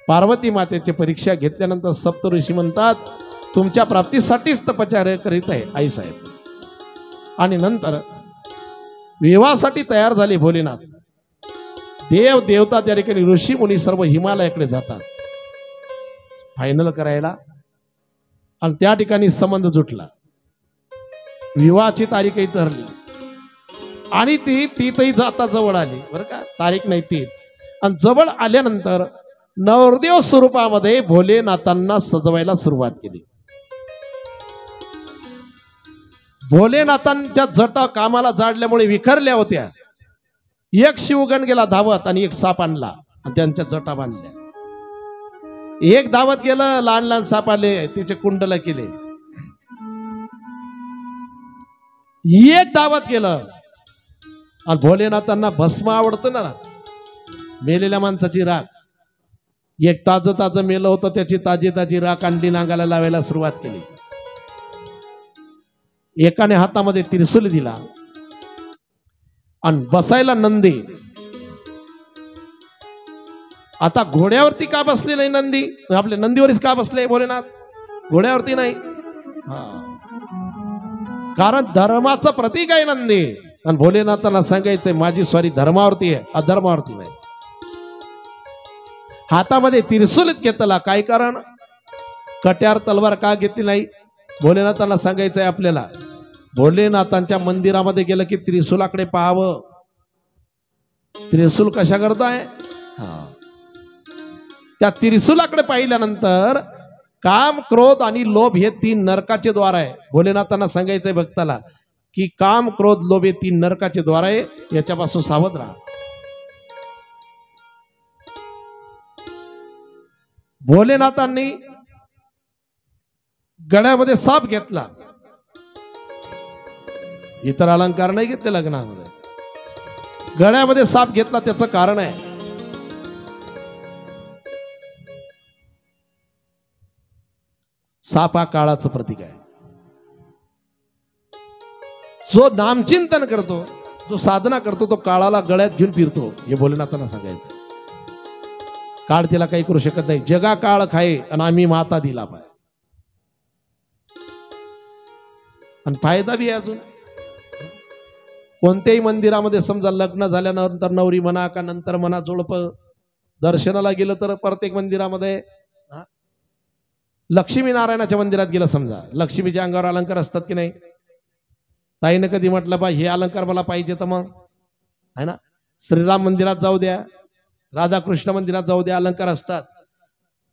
पार्वती मातेची परीक्षा घेतल्यानंतर सप्तऋषी म्हणतात, तुमच्या प्राप्तीसाठीच तपश्चर्या करीत आहे आई साहेब. आणि नंतर विवाहासाठी तयार झाले भोलेनाथ. देव देवता त्या ठिकाणी ऋषी मुनी सर्व हिमालयाकडे जातात. फायनल करायला आणि त्या ठिकाणी संबंध जुटला, विवाहाची तारीखही ठरली आणि ती तिथही जाता जवळ आली बरं का, तारीख नाही ती. आणि जवळ आल्यानंतर नवरदेव स्वरूपामध्ये भोलेनाथांना सजवायला सुरुवात केली. भोलेनाथांच्या जटा कामाला जाडल्यामुळे विखरल्या होत्या. एक शिवगण गेला धावत आणि एक साप आणला आणि त्यांच्या जटा बांधल्या. एक धावत गेलं, लहान लहान साप आले, त्याचे कुंडल केले. एक धावत गेलं आणि भोलेनाथांना भस्म आवडतं ना, मेलेल्या माणसाची राख. एक ताजं ताजं मेलं होतं, त्याची ताजी ताजी राख अंडी नांगाला लावायला सुरुवात केली. एकाने हातामध्ये त्रिशूल दिला आणि बसायला नंदी. आता घोड्यावरती का बसले नाही नंदी, आपले नंदीवरच का बसले भोलेनाथ, घोड्यावरती नाही. कारण धर्माचं प्रतीक आहे नंदी. आणि भोलेनाथांना सांगायचंय माझी स्वारी धर्मावरती आहे, अधर्मावरती नाही. हातामध्ये त्रिशूल घेतला, काय कारण, कट्यार तलवार का घेतली नाही. भोलेनाथांना सांगायचंय आपल्याला, भोलेनाथांच्या मंदिरामध्ये गेलं की त्रिशूलाकडे पाहावं. त्रिशूल कशा करताय, त्या त्रिशूलाकडे पाहिल्यानंतर काम, क्रोध आणि लोभ हे 3 नरकाचे द्वार आहे. भोलेनाथांना सांगायचंय भक्ताला की काम, क्रोध, लोभ हे 3 नरकाचे द्वार आहे, याच्यापासून सावध राहा. भोलेनाथांनी गळ्यामध्ये साप घेतला, इतर अलंकार नाही घेतले लग्नामध्ये. गळ्यामध्ये साप घेतला, त्याचं कारण आहे, साप हा काळाचं प्रतीक आहे. जो नामचिंतन करतो, जो साधना करतो, तो काळाला गळ्यात घेऊन फिरतो, हे भोलेनाथांना सांगायचं. काळ तिला काही करू शकत नाही. जगा काळ खाये आणि आम्ही माता दिला पाय. आणि फायदा बी आहे अजून. कोणत्याही मंदिरामध्ये समजा लग्न झाल्यानंतर नवरी म्हणा का नंतर म्हणा जोडप दर्शनाला गेलं तर प्रत्येक मंदिरामध्ये, लक्ष्मी नारायणाच्या मंदिरात गेलं समजा, लक्ष्मीच्या अंगावर अलंकार असतात की नाही. ताईनं कधी म्हटलं बा हे अलंकार मला पाहिजे, तर मग आहे ना, श्रीराम मंदिरात जाऊ द्या, राधाकृष्ण मंदिरात जाऊ द्या, अलंकार असतात.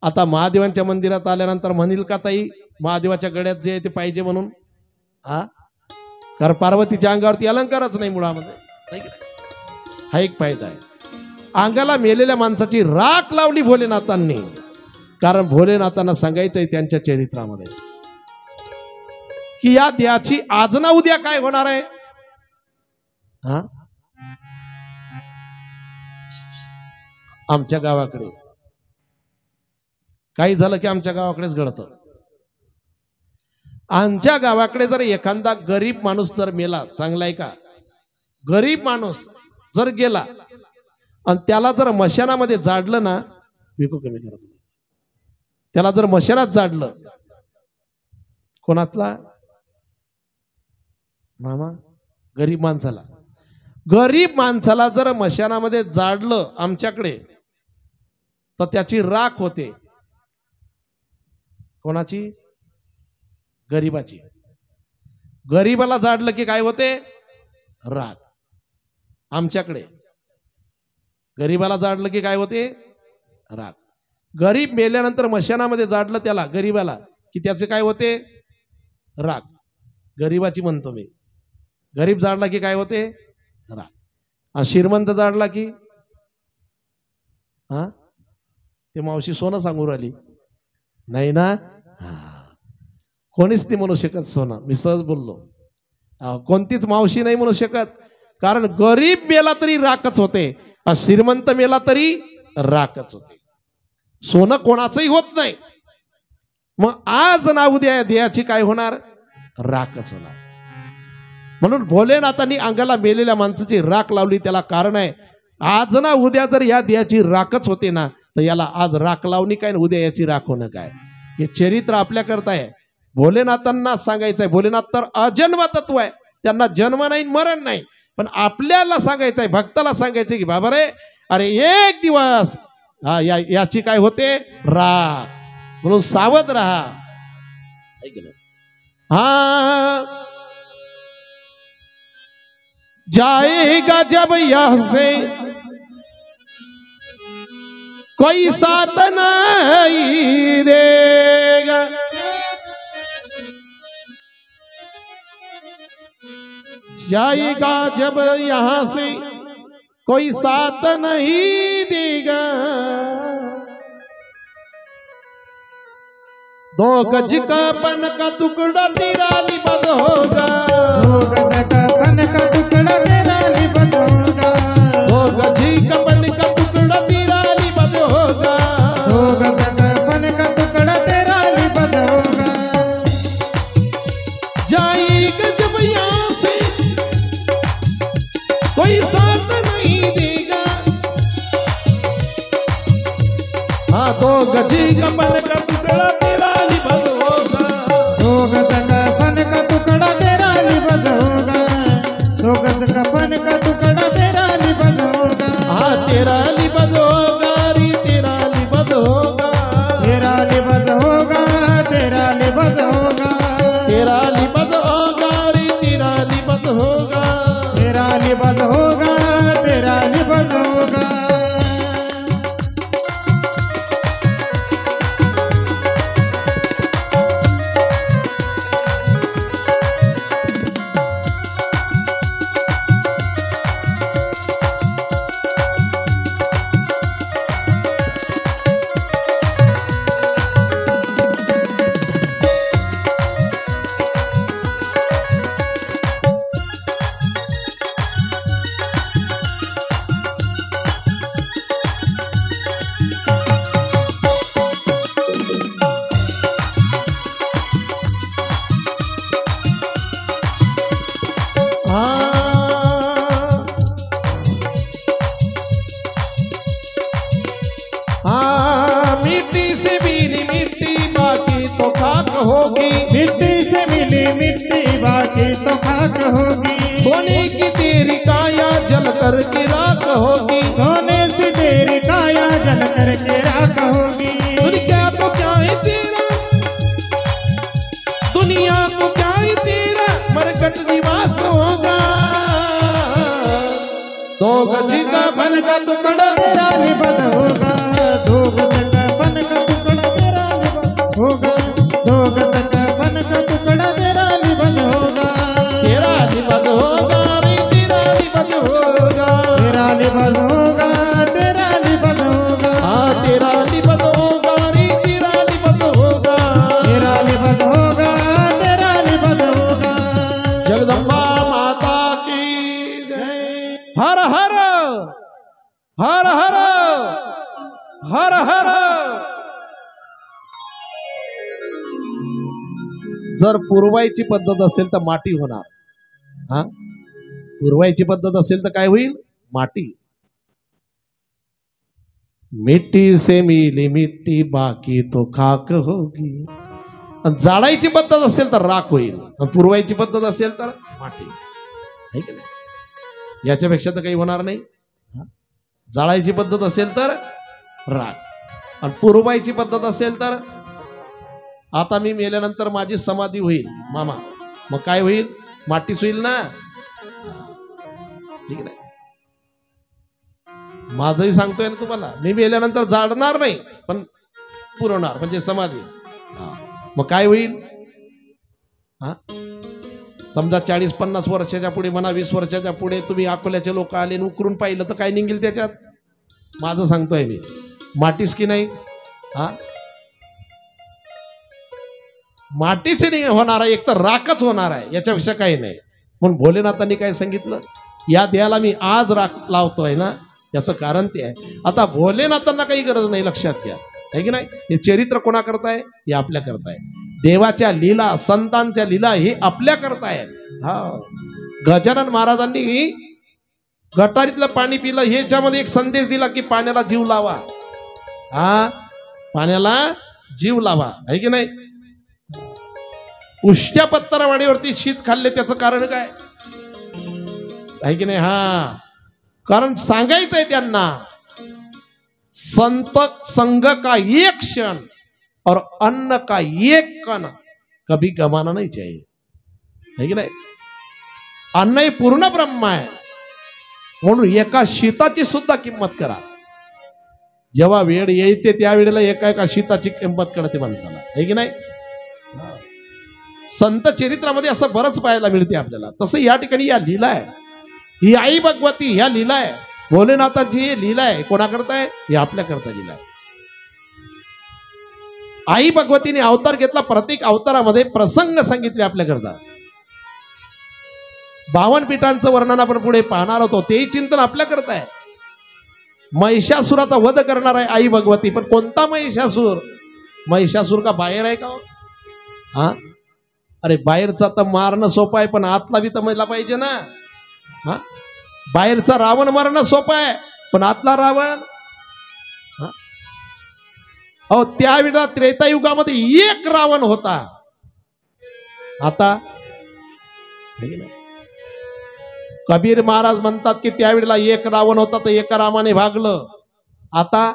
आता महादेवांच्या मंदिरात आल्यानंतर म्हणील का ताई महादेवाच्या गळ्यात जे आहे ते पाहिजे म्हणून, कारण पार्वतीच्या अंगावरती अलंकारच नाही मुळामध्ये. हा एक फायदा आहे. अंगाला मेलेल्या माणसाची राख लावली भोलेनाथांनी, कारण भोलेनाथांना सांगायचंय त्यांच्या चरित्रामध्ये की या देहाची आज ना उद्या काय होणार आहे. आमच्या गावाकडे काही झालं की आमच्या गावाकडेच घडतं. आमच्या गावाकडे जर एखादा गरीब माणूस जर मेला, चांगला आहे का, गरीब माणूस जर गेला आणि त्याला जर मशानामध्ये जाडलं ना, विकू कमी करत, त्याला जर मशानात जाडलं, कोणातला मामा, गरीब माणसाला, गरीब माणसाला जर मशानामध्ये जाडलं आमच्याकडे, तर त्याची राख होते. कोणाची, गरीबाची. गरीबाला जाडलं की काय होते, राख. आमच्याकडे गरीबाला जाडलं की काय होते, राख. गरीब मेल्यानंतर मशानामध्ये जाडलं त्याला, गरीबाला, की त्याचे काय होते, राख. गरीबाची म्हणतो मी. गरीब जाडला की काय होते, राख. आणि श्रीमंत जाडला की ते मावशी सोनं सांगू राहिली नाही ना, कोणीच नाही म्हणू शकत सोनं. मी सहज बोललो, कोणतीच मावशी नाही म्हणू शकत. कारण गरीब मेला तरी राखच होते, श्रीमंत मेला तरी राखच होते. सोनं कोणाचंही होत नाही. मग आज ना उद्या देहाची काय होणार, राखच होणार. म्हणून भोलेनाथांनी अंगाला मेलेल्या माणसाची राख लावली, त्याला कारण आहे, आज ना उद्या जर या देहाची राखच होते ना, तर याला आज राख लावणी काय, उद्या याची राख होणं काय. हे चरित्र आपल्या करता आहे. भोलेनाथांना सांगायचंय, भोलेनाथ तर अजन्म तत्व आहे, त्यांना जन्म नाही मरण नाही. पण आपल्याला सांगायचंय, भक्ताला सांगायचंय की बाबा रे, अरे एक दिवस याची काय होते, राख. म्हणून सावध रहा. हाँ जाएगा जब यहां से कोई साथ नहीं देगा. जाएगा जब यहां से कोई साथ नहीं देगा. 2 गज का पन का टुकड़ा तेरा लिबास होगा. 2 गज का पन का टुकड़ा तेरा लिबास होगा. 2 गज का पन का टुकड़ा तेरा लिबास होगा. 2 गज का पन का टुकड़ा तेरा लिबास होगा. जाएगा जब यहाँ से कोई साथ नहीं देगा. हाँ 2 गज का पन का टुकड़ा तेरा लिबास होगा. 2 गज का पन का टुकड़ा तेरा लिबास होगा. 2 गज का पन का टुकड़ा तेरा लिबास होगा. हाँ तेरा लिबास होगा रे तेरा लिबास होगा. तेरा लिबास होगा. तेरा लिबास होगा. तेरा लिबास होगा रे तेरा लिबास होगा. तेरा लिबास होगा. तेरा लिबास होगा. मिट्टी से मिली मिट्टी बाकी तो खाक होगी. मिट्टी से मिली मिट्टी बाकी तो खाक होगी. सोने की तेरी काया जल कर के राख होगी. सोने से तेरी काया जल कर के राख होगी. दुनिया को क्या है तेरा, दुनिया को क्या है तेरा, मरकट निवास होगा. 2 गज का पन का टुकड़ा तेरा लिबास होगा. 2 गज का पन का टुकड़ा तेरा लिबास होगा. 2 गज का पन का टुकड़ा तेरा लिबास होगा. तेरा लिबास होगा रे तेरा लिबास होगा. तेरा लिबास होगा. तेरा लिबास होगा. हाँ तेरा लिबास होगा रे तेरा लिबास होगा. तेरा लिबास होगा. तेरा लिबास होगा. जगदम्बा माता की जय. हर हर हर हर हर हर. जर पुरवायची पद्धत असेल तर माटी होणार. हा पुरवायची पद्धत असेल तर काय होईल, माटी. मिट्टी से मिली मिट्टी बाकी तो खाक होगी. आणि जाळायची पद्धत असेल तर राख होईल. आणि पुरवायची पद्धत असेल तर माटी. आहे की नाही, याच्यापेक्षा तर काही होणार नाही. जाळायची पद्धत असेल तर राख आणि पुरवायची पद्धत असेल तर, आता मी मेल्यानंतर माझी समाधी होईल मामा, मग काय होईल, मातीच होईल ना. ठीक आहे, माझंही सांगतोय ना तुम्हाला, मी मेल्यानंतर जाडणार नाही पण पुरवणार म्हणजे समाधी. मग काय होईल, हा समजा 40-50 वर्षाच्या पुढे म्हणा, 20 वर्षाच्या पुढे तुम्ही अकोल्याचे लोक आले आणि उकरून पाहिलं तर काय निघेल त्याच्यात. माझं सांगतोय मी, मातीच की नाही. हा मातीच नाही होणार आहे, एक तर राखच होणार आहे, याच्यापेक्षा काही नाही. म्हणून भोलेनाथांनी काय सांगितलं, या देहाला मी आज राख लावतोय ना, याचं कारण ते आहे. आता भोलेनाथांना काही गरज नाही, लक्षात घ्या, आहे की नाही. हे चरित्र कोणा करताय, हे आपल्या करताय. देवाच्या लीला, संतांच्या लीला हे आपल्या करतायत. हा गजानन महाराजांनी गटारीतलं पाणी पिलं, ह्याच्यामध्ये एक संदेश दिला की पाण्याला जीव लावा. हा पाण्याला जीव लावा, आहे की नाही. उष्ट्या पत्तरवाडीवरती शीत खाल्ले, त्याचं कारण काय आहे की नाही. हा कारण सांगायचंय त्यांना, संत संघ का एक क्षण और अन्न का एक कण कभी गमाना नहीं चाहिए, है की नाही? अन्न हे पूर्ण ब्रह्म आहे, म्हणून एका शीताची सुद्धा किंमत करा. जेव्हा वेळ येते त्यावेळेला एका एका शीताची किंमत कळते माणसाला, है की नाही? संत चरित्रामध्ये असं बरंच पाहायला मिळते आपल्याला. तसं या ठिकाणी या लीला आहे, ही आई भगवती ह्या लीला आहे. भोलेनाथाची लीला आहे, कोणाकरता आहे? हे आपल्याकरता लीला आहे. आई भगवतीने अवतार घेतला, प्रत्येक अवतारामध्ये प्रसंग सांगितले आपल्याकरता. 52 पीठांचं वर्णन आपण पुढे पाहणार होतो, तेही चिंतन आपल्याकरता आहे. महिषासुराचा वध करणार आहे आई भगवती. पण कोणता महिषासूर? महिषासूर का बाहेर आहे का? हा, अरे बाहेरचा तर मारणं सोपं आहे, पण आतला बी तर मेला पाहिजे ना. हा, बाहेरचा रावण मारणं सोपं आहे, पण आतला रावण. अहो त्यावेळेला त्रेतायुगामध्ये एक रावण होता. आता कबीर महाराज म्हणतात की त्यावेळेला एक रावण होता तर एका रामाने भागलं. आता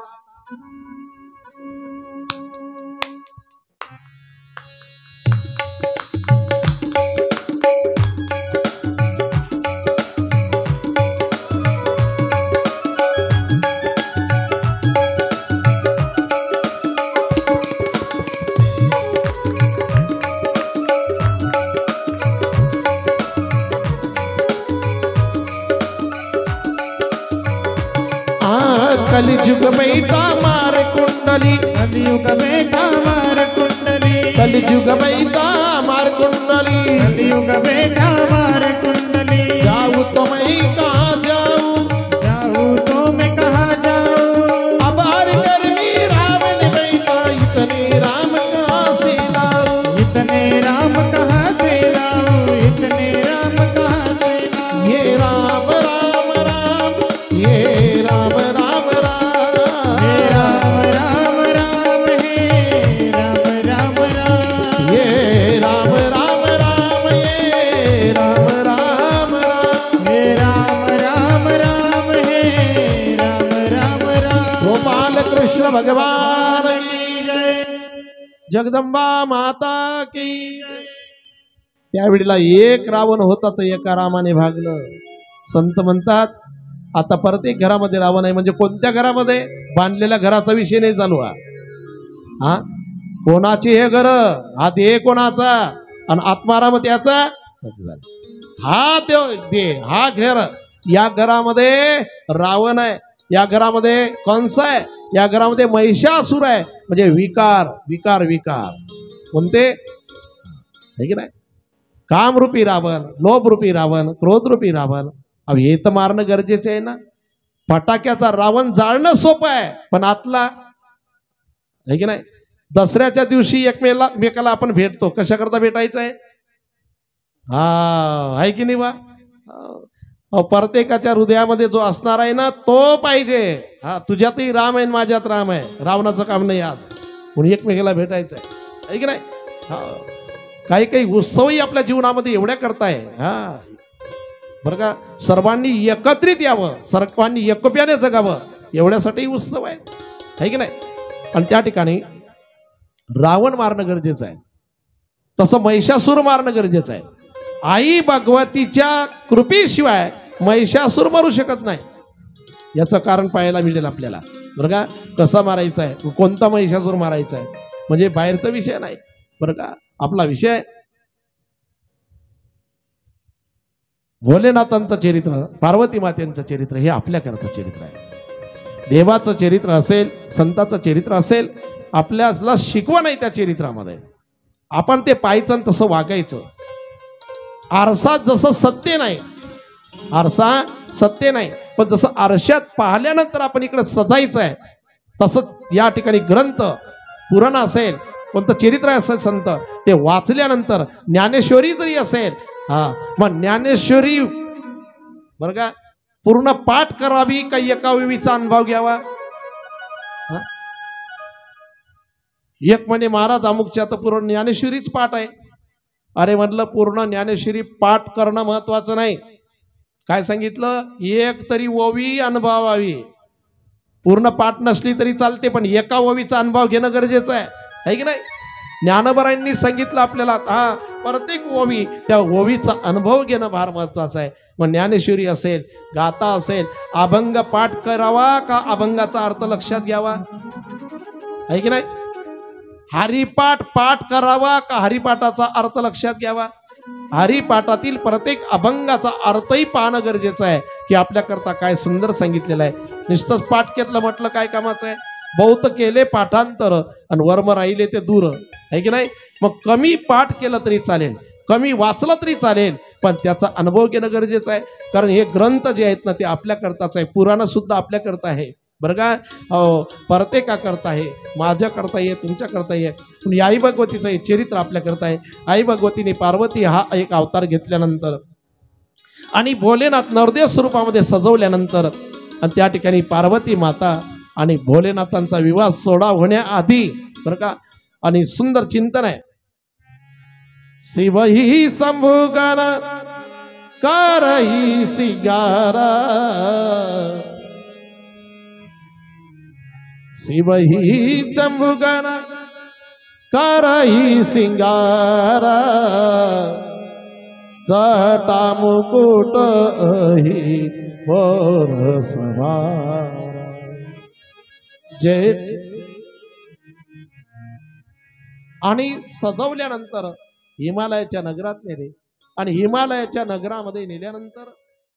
कलिजुग बैठा मार कुंडली, कलियुग बैठा मार कुंडली, कलिजुग बैठा मार कुंडली, कलियुग बैठा मार कुंडली. जाऊं तो मैं कहाँ जाऊं, जाऊं तो मैं कहाँ जाऊं. अब हर गर्मी रावण बैठा, इतने राम कहाँ से लाऊं, इतने राम कहाँ से लाऊं, इतने राम कहाँ से लाऊं. ये राम राम राम, ये राम राम राम, हे राम राम राम, हे राम राम राम, ये राम राम राम, ये राम राम राम, हे राम राम राम, हे राम राम राम. गोपाल कृष्ण भगवान की जय. जगदंबा माता की. त्यावेळेला एक रावण होता तर एका रामाने भागलं. संत म्हणतात आता प्रत्येक घरामध्ये रावण आहे. म्हणजे कोणत्या घरामध्ये? बांधलेल्या घराचा विषय नाही चालू हा. हा, कोणाचे हे घर? हा देह कोणाचा आणि आत्माराम त्याचा. हा ते हा घर. या घरामध्ये रावण आहे, या घरामध्ये कंस आहे, या घरामध्ये महिषासूर आहे. म्हणजे विकार विकार विकार कोणते? है की नाही? कामरूपी रावण, लोभरूपी रावण, क्रोधरूपी रावण. अब हे तर मारणं गरजेचं आहे ना. फटाक्याचा रावण जाळणं सोपं आहे, पण आतला, है की नाही? दसऱ्याच्या दिवशी एकमेकाला आपण भेटतो, कशा करता भेटायचं आहे? हा, आहे की नाही बा? प्रत्येकाच्या हृदयामध्ये जो असणार आहे ना तो पाहिजे. हा, तुझ्यातही राम आहे, माझ्यात राम आहे. रावणाचं काम नाही आज, म्हणून एकमेकाला भेटायचं आहे की नाही? हा, काही काही उत्सवही आपल्या जीवनामध्ये एवढ्या करताय. हा, बरं का, सर्वांनी एकत्रित यावं, सर्वांनी एकोप्याने जगावं, एवढ्यासाठी उत्सव आहे की नाही? आणि त्या ठिकाणी रावण मारणं गरजेचं आहे, तसं महिषासूर मारणं गरजेचं आहे. आई भगवतीच्या कृपेशिवाय महिषासूर मारू शकत नाही. याचं कारण पाहायला मिळेल आपल्याला, बरं का. कसा मारायचा आहे, कोणता महिषासूर मारायचा आहे, म्हणजे बाहेरचा विषय नाही, बरं का. आपला विषय भोलेनाथांचं चरित्र, पार्वती मातेंचं चरित्र, हे आपल्याकरता चरित्र आहे. देवाचं चरित्र असेल, संताचं चरित्र असेल, आपल्याला शिकवण आहे त्या चरित्रामध्ये. आपण ते पाहायचं आणि तसं वागायचं. आरसा जसं सत्य नाही, आरसा सत्य नाही, पण जसं आरशात पाहिल्यानंतर आपण इकडे सजायचं आहे, तसंच या ठिकाणी ग्रंथ, पुराण असेल, कोणतं चरित्र असेल संत, ते वाचल्यानंतर, ज्ञानेश्वरी जरी असेल, हा, मग ज्ञानेश्वरी बरं का पूर्ण पाठ करावी का एका वेळीचा अनुभव घ्यावा? एक म्हणे महाराज अमुकच्या तर पूर्ण ज्ञानेश्वरीच पाठ आहे. अरे म्हटलं पूर्ण ज्ञानेश्वरी पाठ करणं महत्वाचं नाही. काय सांगितलं? एक तरी ओवी अनुभवावी. पूर्ण पाठ नसली तरी चालते, पण एका ओवीचा अनुभव घेणं गरजेचं आहे. आहे की नाही? ज्ञानोबरांनी सांगितलं आपल्याला, हा प्रत्येक ओवी त्या ओवीचा अनुभव घेणं फार महत्वाचं आहे. मग ज्ञानेश्वरी असेल, गाथा असेल, अभंग पाठ करावा का अभंगाचा अर्थ लक्षात घ्यावा? आहे की नाही? हरिपाठ पाठ करावा का हरिपाठाचा अर्थ लक्षात घ्यावा? हरिपाठातील प्रत्येक अभंगाचा अर्थही पाहणं गरजेचं आहे की आपल्याकरता काय सुंदर सांगितलेलं आहे. नुसतंच पाठ केलं म्हटलं काय कामाचं आहे? बहुत केले पाठांतर आणि वर्म राहिले ते दूर, आहे की नाही? मग कमी पाठ केलं तरी चालेल, कमी वाचलं तरी चालेल, पण त्याचा अनुभव घेणं गरजेचं आहे. कारण हे ग्रंथ जे आहेत ना ते आपल्याकरताच आहे. पुराण सुद्धा आपल्याकरता आहे बरं का. प्रत्येका करता आहे, माझ्या करता आहे, तुमच्या करता आहे. पण आई भगवतीचं हे चरित्र आपल्याकरता आहे. आई भगवतीने पार्वती हा एक अवतार घेतल्यानंतर आणि भोलेनाथ नरदेव स्वरूपामध्ये सजवल्यानंतर आणि त्या ठिकाणी पार्वती माता आणि भोलेनाथांचा विवाह सोहळा होण्याआधी बरं का, आणि सुंदर चिंतन आहे. शिवही संभोगन करही सिंगारा, शिवही संभोगन करही सिंगारा, जटा मुकुट ही मोर सवारा. जय. आणि सजवल्यानंतर हिमालयाच्या नगरात नेले आणि हिमालयाच्या नगरामध्ये नेल्यानंतर